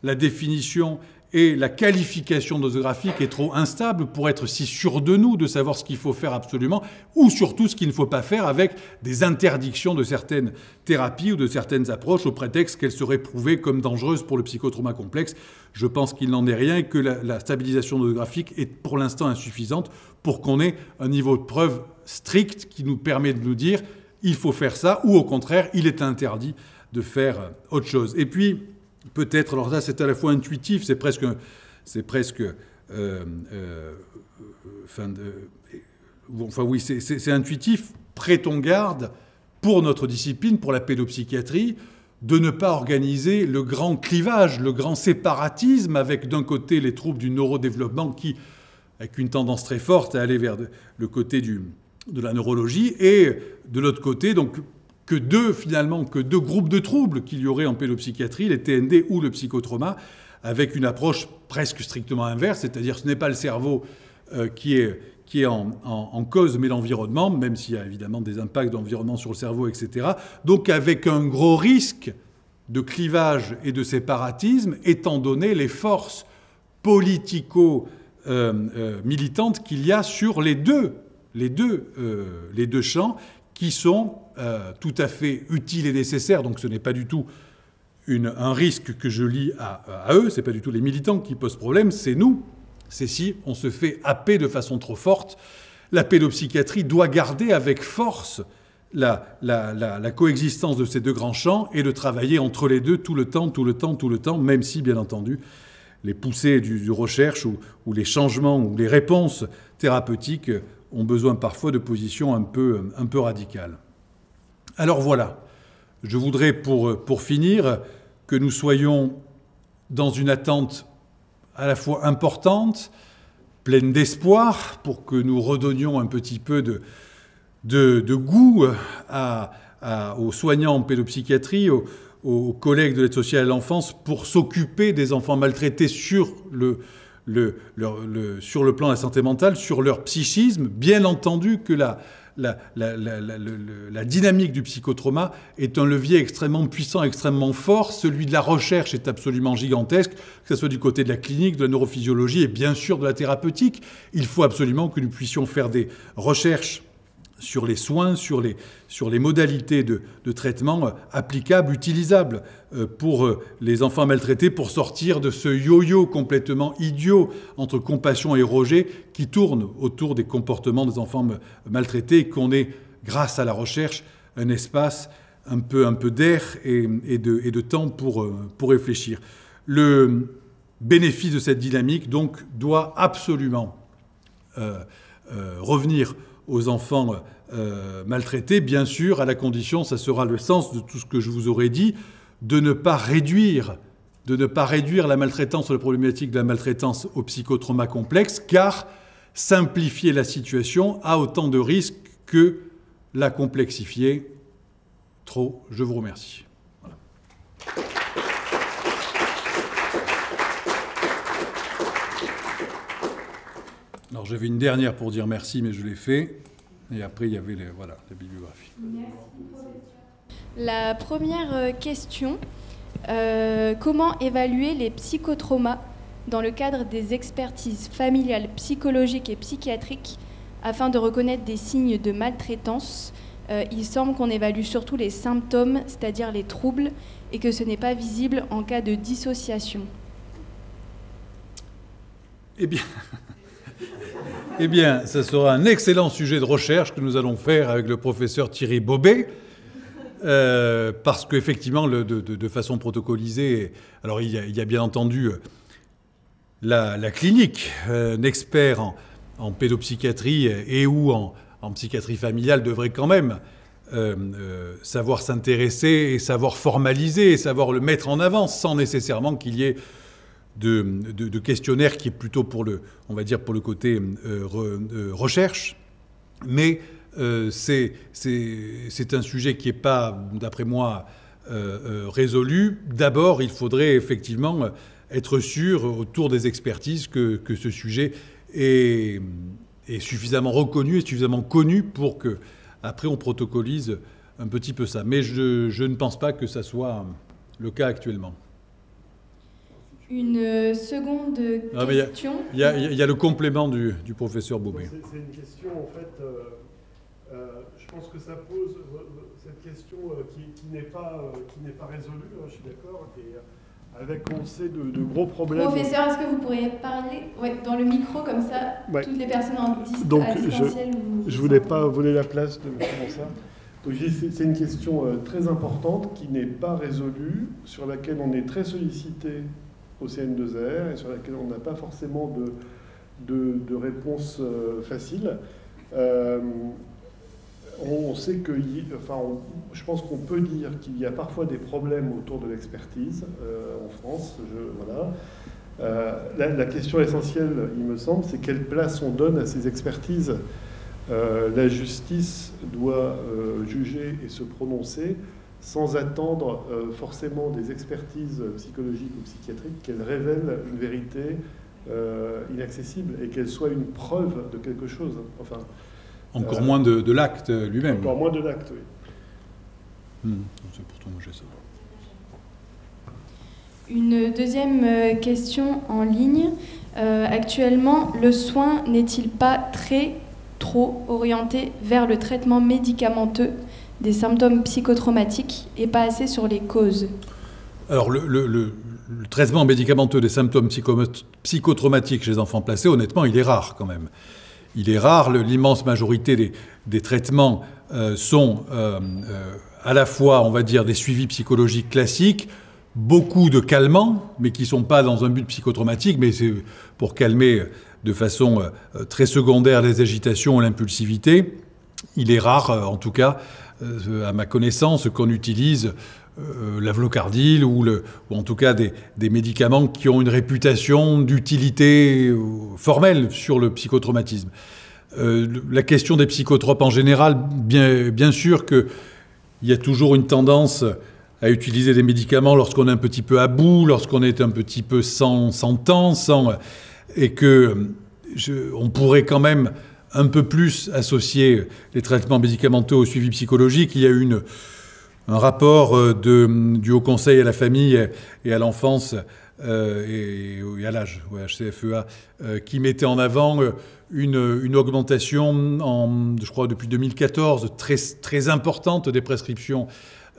la définition et la qualification nosographique est trop instable pour être si sûr de nous, de savoir ce qu'il faut faire absolument, ou surtout ce qu'il ne faut pas faire avec des interdictions de certaines thérapies ou de certaines approches au prétexte qu'elles seraient prouvées comme dangereuses pour le psychotrauma complexe. Je pense qu'il n'en est rien et que la stabilisation nosographique est pour l'instant insuffisante pour qu'on ait un niveau de preuve strict qui nous permet de nous dire il faut faire ça, ou au contraire, il est interdit de faire autre chose. Et puis, peut-être, alors là, c'est à la fois intuitif, c'est intuitif. Prêtons garde pour notre discipline, pour la pédopsychiatrie, de ne pas organiser le grand clivage, le grand séparatisme avec d'un côté les troubles du neurodéveloppement qui, avec une tendance très forte à aller vers le côté de la neurologie, et de l'autre côté, donc, que deux groupes de troubles qu'il y aurait en pédopsychiatrie, les TND ou le psychotrauma, avec une approche presque strictement inverse, c'est-à-dire ce n'est pas le cerveau qui est en cause, mais l'environnement, même s'il y a évidemment des impacts d'environnement sur le cerveau, etc. Donc avec un gros risque de clivage et de séparatisme, étant donné les forces politico-militantes qu'il y a sur les deux champs, qui sont tout à fait utiles et nécessaires. Donc ce n'est pas du tout un risque que je lie à eux, ce n'est pas du tout les militants qui posent problème, c'est nous. C'est si on se fait happer de façon trop forte. La pédopsychiatrie doit garder avec force la coexistence de ces deux grands champs et de travailler entre les deux tout le temps, même si, bien entendu, les poussées du recherche ou les changements ou les réponses thérapeutiques ont besoin parfois de positions un peu radicales. Alors voilà, je voudrais pour finir que nous soyons dans une attente à la fois importante, pleine d'espoir, pour que nous redonnions un petit peu de goût aux soignants en pédopsychiatrie, aux collègues de l'aide sociale à l'enfance, pour s'occuper des enfants maltraités sur le plan de la santé mentale, sur leur psychisme. Bien entendu que la dynamique du psychotrauma est un levier extrêmement puissant, extrêmement fort. Celui de la recherche est absolument gigantesque, que ce soit du côté de la clinique, de la neurophysiologie et bien sûr de la thérapeutique. Il faut absolument que nous puissions faire des recherches sur les soins, sur les modalités de traitement applicables, utilisables pour les enfants maltraités, pour sortir de ce yo-yo complètement idiot entre compassion et rejet qui tourne autour des comportements des enfants maltraités, et qu'on ait, grâce à la recherche, un espace un peu d'air et de temps pour réfléchir. Le bénéfice de cette dynamique, donc, doit absolument revenir aux enfants maltraités, bien sûr, à la condition, ça sera le sens de tout ce que je vous aurais dit, de ne pas réduire la maltraitance ou la problématique de la maltraitance au psychotrauma complexe, car simplifier la situation a autant de risques que la complexifier trop. Je vous remercie. Voilà. Alors j'avais une dernière pour dire merci, mais je l'ai fait. Et après, il y avait la bibliographie. Merci. La première question, comment évaluer les psychotraumas dans le cadre des expertises familiales, psychologiques et psychiatriques afin de reconnaître des signes de maltraitance? Il semble qu'on évalue surtout les symptômes, c'est-à-dire les troubles, et que ce n'est pas visible en cas de dissociation. Eh bien, ça sera un excellent sujet de recherche que nous allons faire avec le professeur Thierry Bobet, parce qu'effectivement, de façon protocolisée, alors il y a bien entendu la clinique, un expert en pédopsychiatrie et ou en psychiatrie familiale devrait quand même savoir s'intéresser et savoir formaliser et savoir le mettre en avant sans nécessairement qu'il y ait de questionnaire qui est plutôt pour le côté recherche. Mais c'est un sujet qui n'est pas, d'après moi, résolu. D'abord, il faudrait effectivement être sûr, autour des expertises, que ce sujet est suffisamment reconnu et suffisamment connu pour que, après, on protocolise un petit peu ça. Mais je ne pense pas que ça soit le cas actuellement. Une seconde question. Il y a le complément du professeur Bobet. C'est une question, en fait, je pense que ça pose cette question qui n'est pas résolue, je suis d'accord, et avec, on sait, de gros problèmes. Professeur, est-ce que vous pourriez parler dans le micro, comme ça, toutes les personnes à distanciel... Je voulais pas voler la place de M. Mansart. C'est une question très importante qui n'est pas résolue, sur laquelle on est très sollicité au CN2R et sur laquelle on n'a pas forcément de réponse facile. On sait que, je pense qu'on peut dire qu'il y a parfois des problèmes autour de l'expertise en France. La question essentielle, il me semble, c'est quelle place on donne à ces expertises. La justice doit juger et se prononcer sans attendre forcément des expertises psychologiques ou psychiatriques, qu'elles révèlent une vérité inaccessible et qu'elles soient une preuve de quelque chose. Enfin, encore moins de l'acte lui-même. Encore moins de l'acte, oui. C'est pourtant moi j'ai ça. Une deuxième question en ligne. Actuellement, le soin n'est-il pas trop orienté vers le traitement médicamenteux des symptômes psychotraumatiques et pas assez sur les causes? Alors, le traitement médicamenteux des symptômes psychotraumatiques chez les enfants placés, honnêtement, il est rare quand même. Il est rare. L'immense majorité des traitements sont à la fois, on va dire, des suivis psychologiques classiques, beaucoup de calmants, mais qui ne sont pas dans un but psychotraumatique, mais c'est pour calmer de façon très secondaire les agitations ou l'impulsivité. Il est rare, en tout cas, à ma connaissance, qu'on utilise l'avlocardil ou en tout cas des médicaments qui ont une réputation d'utilité formelle sur le psychotraumatisme. La question des psychotropes en général, bien sûr qu'il y a toujours une tendance à utiliser des médicaments lorsqu'on est un petit peu à bout, lorsqu'on est un petit peu sans temps, et on pourrait quand même un peu plus associer les traitements médicamenteux au suivi psychologique. Il y a eu un rapport du Haut Conseil à la famille et à l'enfance et à l'âge, HCFEA, qui mettait en avant une augmentation, je crois depuis 2014, très importante des prescriptions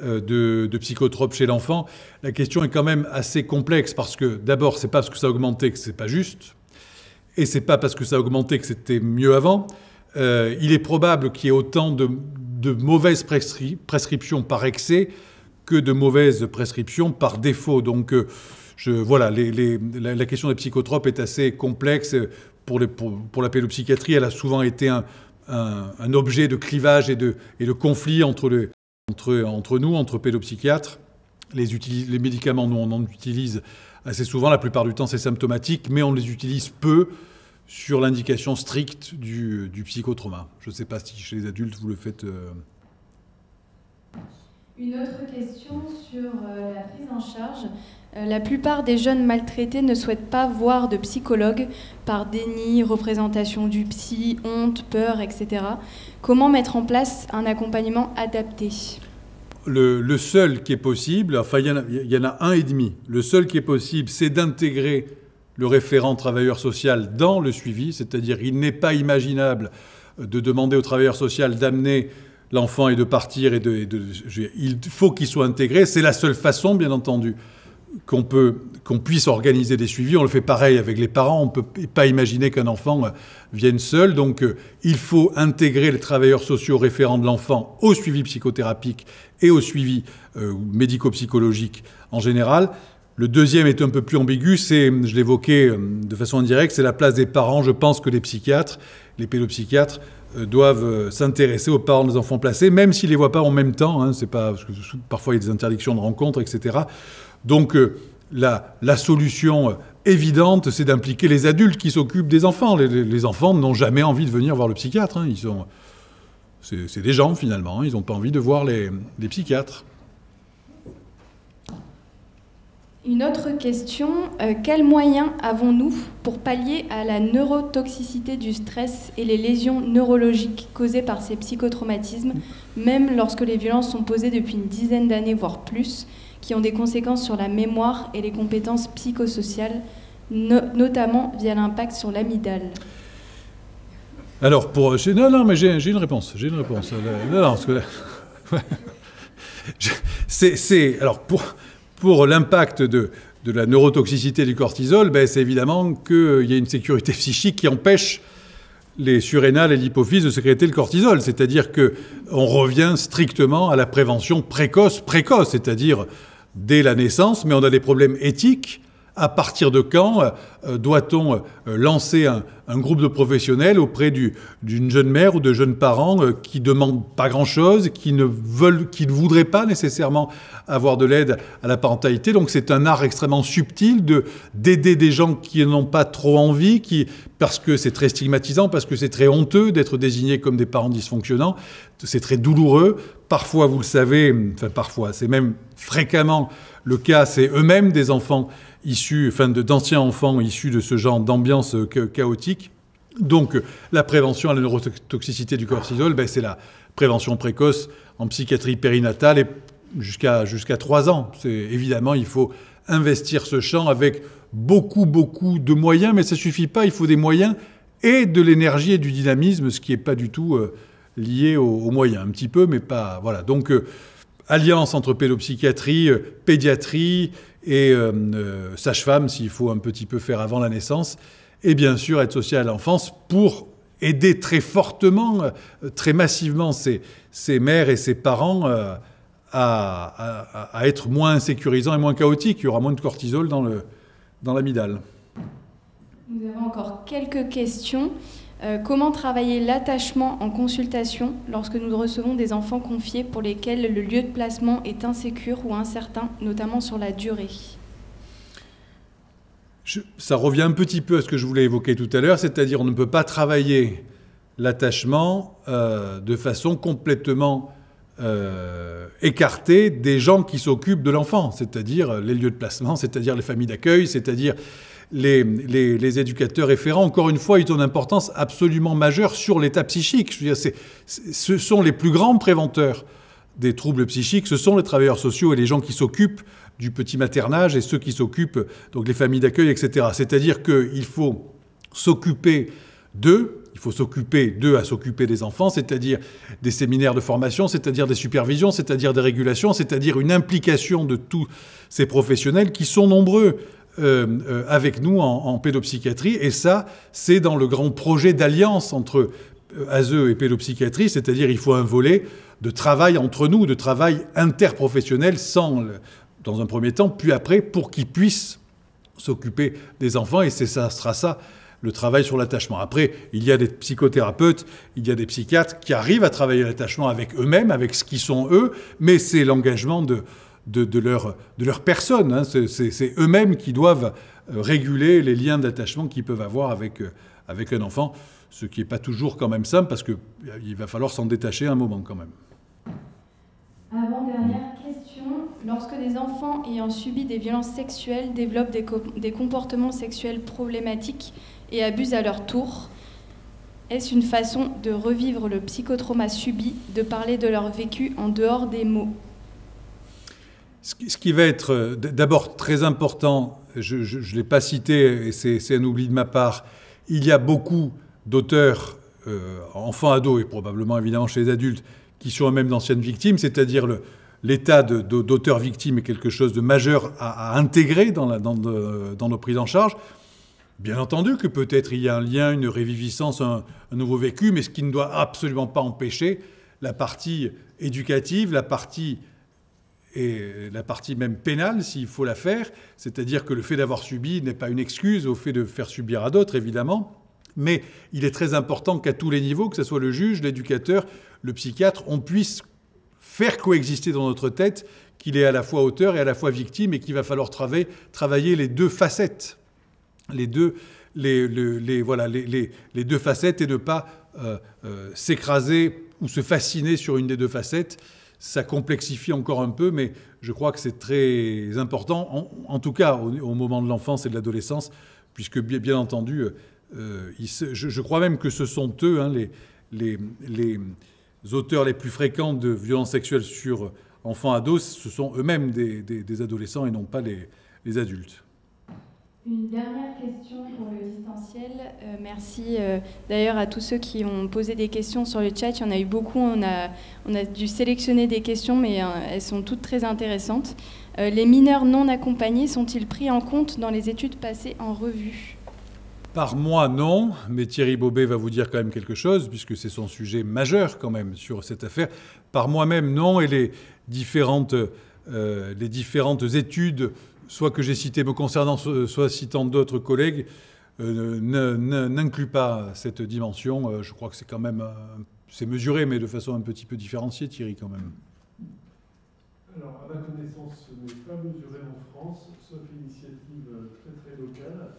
de psychotropes chez l'enfant. La question est quand même assez complexe parce que d'abord, c'est pas parce que ça a augmenté que c'est pas juste, et c'est pas parce que ça a augmenté que c'était mieux avant. Il est probable qu'il y ait autant de mauvaises prescriptions par excès que de mauvaises prescriptions par défaut. Donc voilà, la question des psychotropes est assez complexe. Pour la pédopsychiatrie, elle a souvent été un objet de clivage et de conflit entre nous, entre pédopsychiatres. Les médicaments, nous, on en utilise assez souvent. La plupart du temps, c'est symptomatique, mais on les utilise peu sur l'indication stricte du psychotrauma. Je ne sais pas si chez les adultes, vous le faites... Une autre question sur la prise en charge. La plupart des jeunes maltraités ne souhaitent pas voir de psychologue par déni, représentation du psy, honte, peur, etc. Comment mettre en place un accompagnement adapté ? Le seul qui est possible, enfin il y en a un et demi, le seul qui est possible, c'est d'intégrer le référent travailleur social dans le suivi, c'est-à-dire il n'est pas imaginable de demander au travailleur social d'amener l'enfant et de partir, il faut qu'il soit intégré. C'est la seule façon, bien entendu, qu'on puisse organiser des suivis. On le fait pareil avec les parents. On ne peut pas imaginer qu'un enfant vienne seul. Donc, il faut intégrer les travailleurs sociaux référents de l'enfant au suivi psychothérapique et au suivi médico-psychologique en général. Le deuxième est un peu plus ambigu, je l'évoquais de façon indirecte, c'est la place des parents. Je pense que les psychiatres, les pédopsychiatres, doivent s'intéresser aux parents des enfants placés, même s'ils ne les voient pas en même temps. Hein, c'est pas, parce que parfois, il y a des interdictions de rencontres, etc. Donc, la solution évidente, c'est d'impliquer les adultes qui s'occupent des enfants. Les enfants n'ont jamais envie de venir voir le psychiatre. Hein. C'est des gens, finalement. Hein. Ils n'ont pas envie de voir les psychiatres. Une autre question, quels moyens avons-nous pour pallier à la neurotoxicité du stress et les lésions neurologiques causées par ces psychotraumatismes, même lorsque les violences sont posées depuis une dizaine d'années, voire plus, qui ont des conséquences sur la mémoire et les compétences psychosociales, notamment via l'impact sur l'amygdale ? Alors, non, mais j'ai une réponse. Non, parce que... Alors, pour l'impact de la neurotoxicité du cortisol, c'est évidemment qu'il y a une sécurité psychique qui empêche les surrénales et l'hypophyse de sécréter le cortisol. C'est-à-dire qu'on revient strictement à la prévention précoce, c'est-à-dire dès la naissance, mais on a des problèmes éthiques. À partir de quand doit-on lancer un groupe de professionnels auprès d'une jeune mère ou de jeunes parents qui ne demandent pas grand-chose, qui ne voudraient pas nécessairement avoir de l'aide à la parentalité. Donc c'est un art extrêmement subtil d'aider des gens qui n'ont pas trop envie, parce que c'est très stigmatisant, parce que c'est très honteux d'être désignés comme des parents dysfonctionnants. C'est très douloureux. Parfois, vous le savez, parfois, c'est même fréquemment le cas, c'est eux-mêmes des enfants d'anciens enfants issus de ce genre d'ambiance chaotique. Donc, la prévention à la neurotoxicité du cortisol, c'est la prévention précoce en psychiatrie périnatale et jusqu'à 3 ans. Évidemment, il faut investir ce champ avec beaucoup de moyens, mais ça ne suffit pas. Il faut des moyens et de l'énergie et du dynamisme, ce qui n'est pas du tout lié aux moyens. Un petit peu, mais pas... Voilà. Donc, alliance entre pédopsychiatrie, pédiatrie et sage-femme, s'il faut un petit peu faire avant la naissance, et bien sûr aide sociale à l'enfance pour aider très fortement, très massivement ces mères et ces parents à être moins insécurisants et moins chaotiques. Il y aura moins de cortisol dans l'amygdale. Nous avons encore quelques questions. Comment travailler l'attachement en consultation lorsque nous recevons des enfants confiés pour lesquels le lieu de placement est insécure ou incertain, notamment sur la durée ? Ça revient un petit peu à ce que je voulais évoquer tout à l'heure, c'est-à-dire on ne peut pas travailler l'attachement de façon complètement écartée des gens qui s'occupent de l'enfant, c'est-à-dire les lieux de placement, c'est-à-dire les familles d'accueil, c'est-à-dire les éducateurs référents. Encore une fois, ils ont une importance absolument majeure sur l'état psychique. Je veux dire, ce sont les plus grands préventeurs des troubles psychiques, ce sont les travailleurs sociaux et les gens qui s'occupent du petit maternage et ceux qui s'occupent, donc les familles d'accueil, etc. C'est-à-dire qu'il faut s'occuper d'eux, il faut s'occuper d'eux à s'occuper des enfants, c'est-à-dire des séminaires de formation, c'est-à-dire des supervisions, c'est-à-dire des régulations, c'est-à-dire une implication de tous ces professionnels qui sont nombreux avec nous en pédopsychiatrie. Et ça, c'est dans le grand projet d'alliance entre ASE et pédopsychiatrie, c'est-à-dire il faut un volet de travail entre nous, de travail interprofessionnel dans un premier temps, puis après, pour qu'ils puissent s'occuper des enfants. Et ça sera ça, le travail sur l'attachement. Après, il y a des psychothérapeutes, il y a des psychiatres qui arrivent à travailler l'attachement avec eux-mêmes, avec ce qu'ils sont eux, mais c'est l'engagement de leur personne. Hein. C'est eux-mêmes qui doivent réguler les liens d'attachement qu'ils peuvent avoir avec un enfant, ce qui n'est pas toujours quand même simple, parce qu'il va falloir s'en détacher un moment quand même. Avant-dernière question. Lorsque des enfants ayant subi des violences sexuelles développent des comportements sexuels problématiques et abusent à leur tour, est-ce une façon de revivre le psychotrauma subi, de parler de leur vécu en dehors des mots ? Ce qui va être d'abord très important, je ne l'ai pas cité et c'est un oubli de ma part, il y a beaucoup d'auteurs, enfants, ados et probablement évidemment chez les adultes, qui sont eux-mêmes d'anciennes victimes, c'est-à-dire l'état d'auteur victime est quelque chose de majeur à intégrer dans nos prises en charge. Bien entendu que peut-être il y a un lien, une réviviscence, un nouveau vécu, mais ce qui ne doit absolument pas empêcher la partie éducative, la partie même pénale, s'il faut la faire, c'est-à-dire que le fait d'avoir subi n'est pas une excuse au fait de faire subir à d'autres, évidemment, mais il est très important qu'à tous les niveaux, que ce soit le juge, l'éducateur, le psychiatre, on puisse faire coexister dans notre tête qu'il est à la fois auteur et à la fois victime et qu'il va falloir travailler les deux facettes, les deux facettes et ne pas s'écraser ou se fasciner sur une des deux facettes. Ça complexifie encore un peu, mais je crois que c'est très important, en tout cas au moment de l'enfance et de l'adolescence, puisque bien entendu, je crois même que ce sont eux, hein, les auteurs les plus fréquents de violences sexuelles sur enfants ados, ce sont eux-mêmes des adolescents et non pas les adultes. Une dernière question pour le distanciel. Merci d'ailleurs à tous ceux qui ont posé des questions sur le chat. Il y en a eu beaucoup. On a dû sélectionner des questions, mais elles sont toutes très intéressantes. Les mineurs non accompagnés sont-ils pris en compte dans les études passées en revue ? Par moi, non, mais Thierry Bobet va vous dire quand même quelque chose, puisque c'est son sujet majeur quand même sur cette affaire. Par moi-même, non, et les différentes études, soit que j'ai citées me concernant, soit citant d'autres collègues, n'incluent pas cette dimension. Je crois que c'est quand même, c'est mesuré, mais de façon un petit peu différenciée, Thierry, quand même. Alors, à ma connaissance, ce n'est pas mesuré en France, sauf initiative très très locale.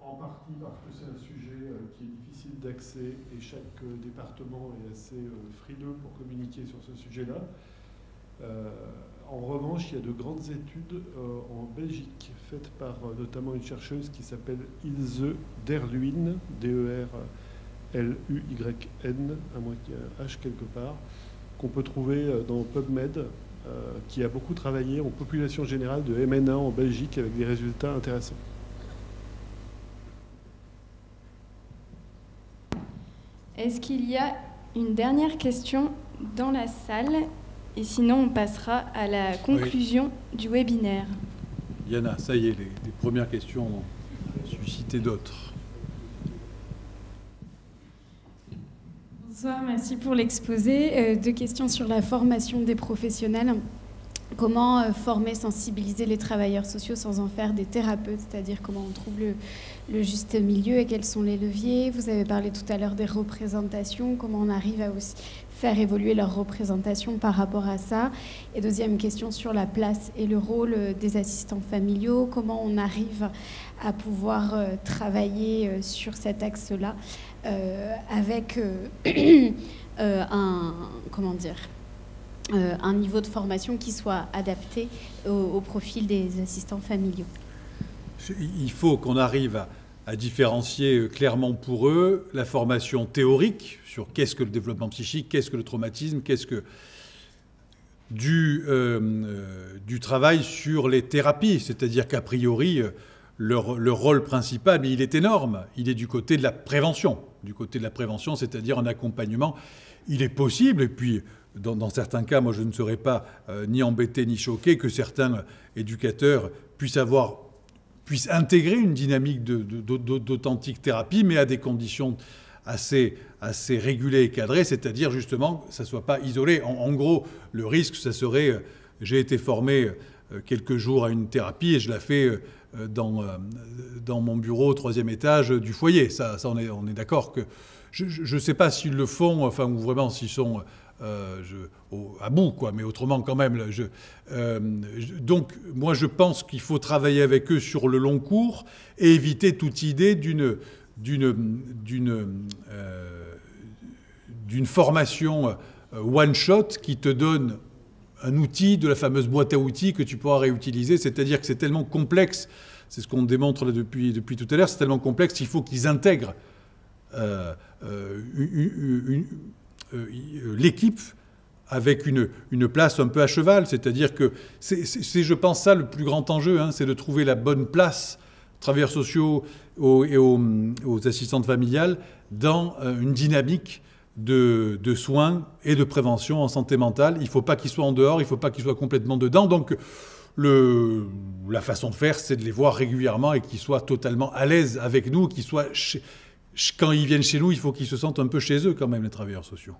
En partie parce que c'est un sujet qui est difficile d'accès et chaque département est assez frileux pour communiquer sur ce sujet-là. En revanche, il y a de grandes études en Belgique faites par notamment une chercheuse qui s'appelle Ilse Derluyn, D-E-R-L-U-Y-N, à moins qu'il y ait un H quelque part, qu'on peut trouver dans PubMed, qui a beaucoup travaillé en population générale de MNA en Belgique avec des résultats intéressants. Est-ce qu'il y a une dernière question dans la salle. Et sinon, on passera à la conclusion du webinaire. Yana, ça y est, les premières questions ont suscité d'autres. Bonsoir, merci pour l'exposé. 2 questions sur la formation des professionnels. Comment former, sensibiliser les travailleurs sociaux sans en faire des thérapeutes, c'est-à-dire comment on trouve le juste milieu et quels sont les leviers. Vous avez parlé tout à l'heure des représentations, comment on arrive à aussi faire évoluer leur représentation par rapport à ça. Et 2e question sur la place et le rôle des assistants familiaux, comment on arrive à pouvoir travailler sur cet axe-là avec un niveau de formation qui soit adapté au profil des assistants familiaux. Il faut qu'on arrive à différencier clairement pour eux la formation théorique sur qu'est-ce que le développement psychique, qu'est-ce que le traumatisme, qu'est-ce que du travail sur les thérapies. C'est-à-dire qu'a priori, leur rôle principal, mais il est énorme, il est du côté de la prévention. Du côté de la prévention, c'est-à-dire un accompagnement. Il est possible, et puis dans certains cas, moi je ne serais pas ni embêté ni choqué que certains éducateurs puissent intégrer une dynamique d'authentique thérapie, mais à des conditions assez régulées et cadrées, c'est-à-dire justement que ça ne soit pas isolé. En gros, le risque, ça serait, j'ai été formé quelques jours à une thérapie et je la fais dans mon bureau au 3e étage du foyer. Ça on est d'accord que... Je ne sais pas s'ils le font, enfin, ou vraiment s'ils sont à bout, quoi, mais autrement quand même. Donc, moi, je pense qu'il faut travailler avec eux sur le long cours et éviter toute idée d'une formation one-shot qui te donne un outil de la fameuse boîte à outils que tu pourras réutiliser. C'est-à-dire que c'est tellement complexe, c'est ce qu'on démontre là depuis tout à l'heure, c'est tellement complexe qu'il faut qu'ils intègrent l'équipe avec une place un peu à cheval. C'est-à-dire que c'est, je pense, ça le plus grand enjeu, hein, c'est de trouver la bonne place aux travailleurs sociaux et aux assistantes familiales dans une dynamique de soins et de prévention en santé mentale. Il ne faut pas qu'ils soient en dehors, il ne faut pas qu'ils soient complètement dedans. Donc la façon de faire, c'est de les voir régulièrement et qu'ils soient totalement à l'aise avec nous, qu'ils soient... Quand ils viennent chez nous, il faut qu'ils se sentent un peu chez eux quand même, les travailleurs sociaux.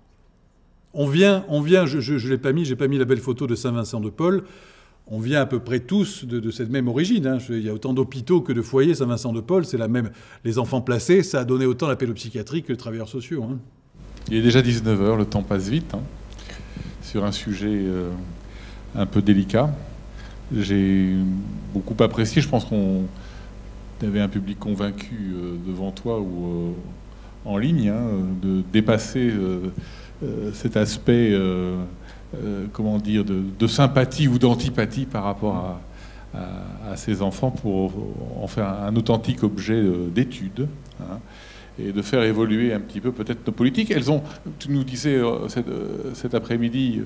On vient, je l'ai pas mis, j'ai pas mis la belle photo de Saint-Vincent-de-Paul, on vient à peu près tous de cette même origine. Hein. Il y a autant d'hôpitaux que de foyers Saint-Vincent-de-Paul, c'est la même. Les enfants placés, ça a donné autant la pédopsychiatrie que les travailleurs sociaux. Hein. Il est déjà 19h, le temps passe vite, hein, sur un sujet un peu délicat. J'ai beaucoup apprécié, je pense qu'on... Il y avait un public convaincu devant toi ou en ligne, hein, de dépasser cet aspect, comment dire, de sympathie ou d'antipathie par rapport à ces enfants pour en faire un authentique objet d'étude, hein, et de faire évoluer un petit peu peut-être nos politiques. Tu nous disais cet après-midi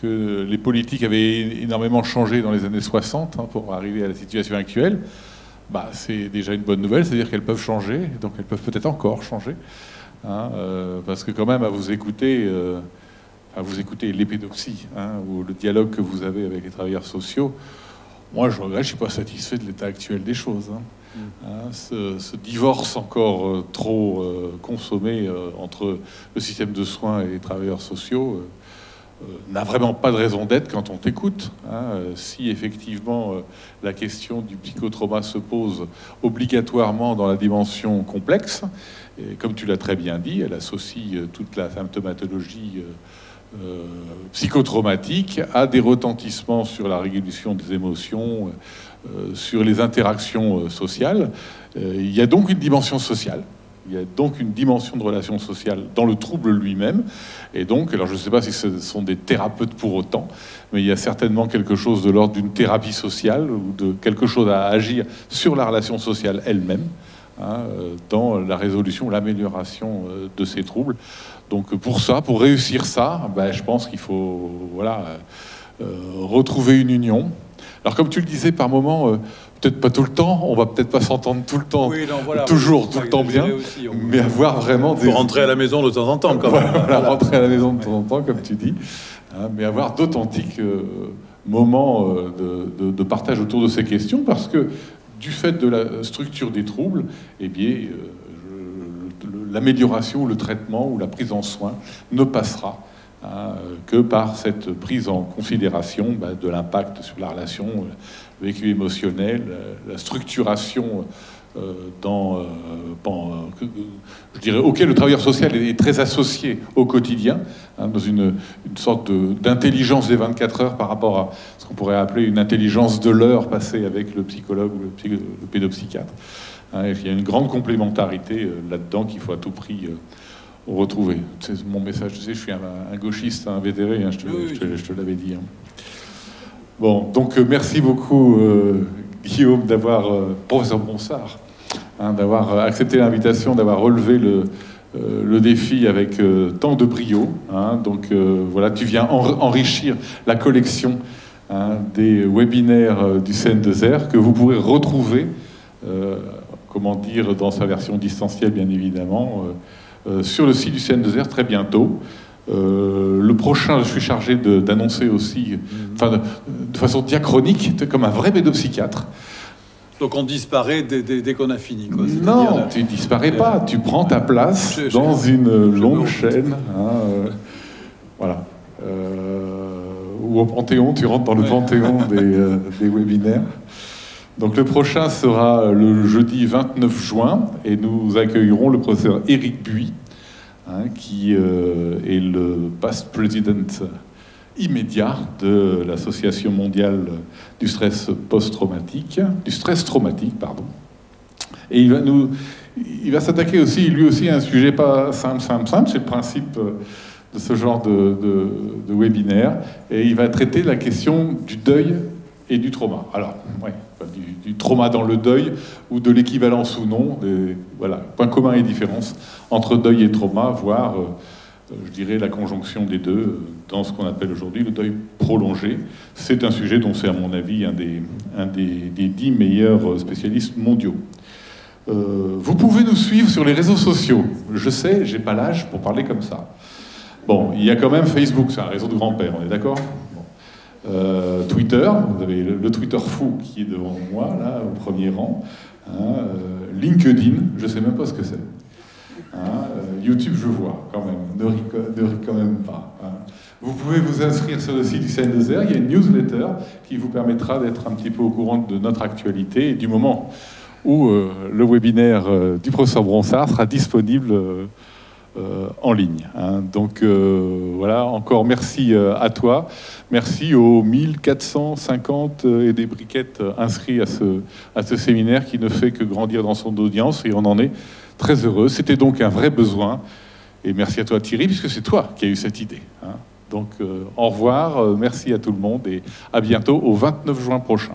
que les politiques avaient énormément changé dans les années 60 hein, pour arriver à la situation actuelle. C'est déjà une bonne nouvelle, c'est-à-dire qu'elles peuvent changer, donc elles peuvent peut-être encore changer, hein, parce que quand même à vous écouter l'épidopsie, hein, ou le dialogue que vous avez avec les travailleurs sociaux, moi je regrette, je suis pas satisfait de l'état actuel des choses. Hein. Hein, ce divorce encore trop consommé entre le système de soins et les travailleurs sociaux n'a vraiment pas de raison d'être quand on t'écoute. Hein. Si effectivement la question du psychotrauma se pose obligatoirement dans la dimension complexe, et comme tu l'as très bien dit, elle associe toute la symptomatologie psychotraumatique à des retentissements sur la régulation des émotions, sur les interactions sociales. Il y a donc une dimension sociale. Il y a donc une dimension de relation sociale dans le trouble lui-même. Et donc, alors je ne sais pas si ce sont des thérapeutes pour autant, mais il y a certainement quelque chose de l'ordre d'une thérapie sociale ou de quelque chose à agir sur la relation sociale elle-même, hein, dans la résolution, l'amélioration de ces troubles. Donc pour réussir ça, je pense qu'il faut retrouver une union. Alors comme tu le disais par moment, peut-être pas tout le temps, on va peut-être pas s'entendre tout le temps, Oui, non, voilà, toujours tout le temps bien, aussi, mais avoir vraiment des... Faut rentrer à la maison de temps en temps, quand même. Voilà, rentrer à la maison de temps en temps, comme tu dis, hein, mais avoir d'authentiques moments de partage autour de ces questions, parce que du fait de la structure des troubles, eh bien, l'amélioration, le traitement ou la prise en soin ne passera que par cette prise en considération de l'impact sur la relation, le vécu émotionnel, la structuration je dirais, auquel le travailleur social est très associé au quotidien, hein, dans une sorte d'intelligence des 24 heures par rapport à ce qu'on pourrait appeler une intelligence de l'heure passée avec le psychologue ou le pédopsychiatre. Hein, il y a une grande complémentarité là-dedans qu'il faut à tout prix retrouver. C'est mon message, tu sais, je suis un gauchiste invétéré, hein, je te l'avais dit. Hein. Bon, donc merci beaucoup Guillaume, professeur Bronsart, hein, d'avoir accepté l'invitation, d'avoir relevé le défi avec tant de brio. Hein, donc voilà, tu viens enrichir la collection, hein, des webinaires du CN2R que vous pourrez retrouver, dans sa version distancielle bien évidemment, sur le site du CN2R très bientôt. Le prochain, je suis chargé d'annoncer aussi, de façon diachronique, comme un vrai pédopsychiatre. Donc on disparaît dès qu'on a fini, quoi. Non, tu disparais pas, tu prends ta place dans une longue chaîne. Hein, voilà. Ou au Panthéon, tu rentres dans le Panthéon des webinaires. Donc le prochain sera le jeudi 29 juin, et nous accueillerons le professeur Éric Buy, hein, qui est le past president immédiat de l'Association mondiale du stress post-traumatique, du stress traumatique, pardon. Et il va s'attaquer aussi, lui aussi, à un sujet pas simple, c'est le principe de ce genre de webinaire, et il va traiter la question du deuil et du trauma. Alors, ouais, du trauma dans le deuil, ou de l'équivalence ou non, voilà, points communs et différences entre deuil et trauma, voire, je dirais, la conjonction des deux, dans ce qu'on appelle aujourd'hui le deuil prolongé. C'est un sujet dont c'est, à mon avis, un des 10 meilleurs spécialistes mondiaux. Vous pouvez nous suivre sur les réseaux sociaux. Je sais, j'ai pas l'âge pour parler comme ça. Bon, il y a quand même Facebook, c'est un réseau de grand-père, on est d'accord ? Twitter, vous avez le Twitter fou qui est devant moi, là, au premier rang. Hein, LinkedIn, je ne sais même pas ce que c'est. Hein, YouTube, je vois, quand même. Ne ris quand même pas. Hein. Vous pouvez vous inscrire sur le site du CN2R. Il y a une newsletter qui vous permettra d'être un petit peu au courant de notre actualité et du moment où le webinaire du professeur Bronsart sera disponible en ligne. Hein. Donc voilà, encore merci à toi. Merci aux 1450 et des briquettes inscrits à ce séminaire qui ne fait que grandir dans son audience, et on en est très heureux. C'était donc un vrai besoin. Et merci à toi Thierry, puisque c'est toi qui as eu cette idée. Hein. Donc au revoir, merci à tout le monde et à bientôt au 29 juin prochain.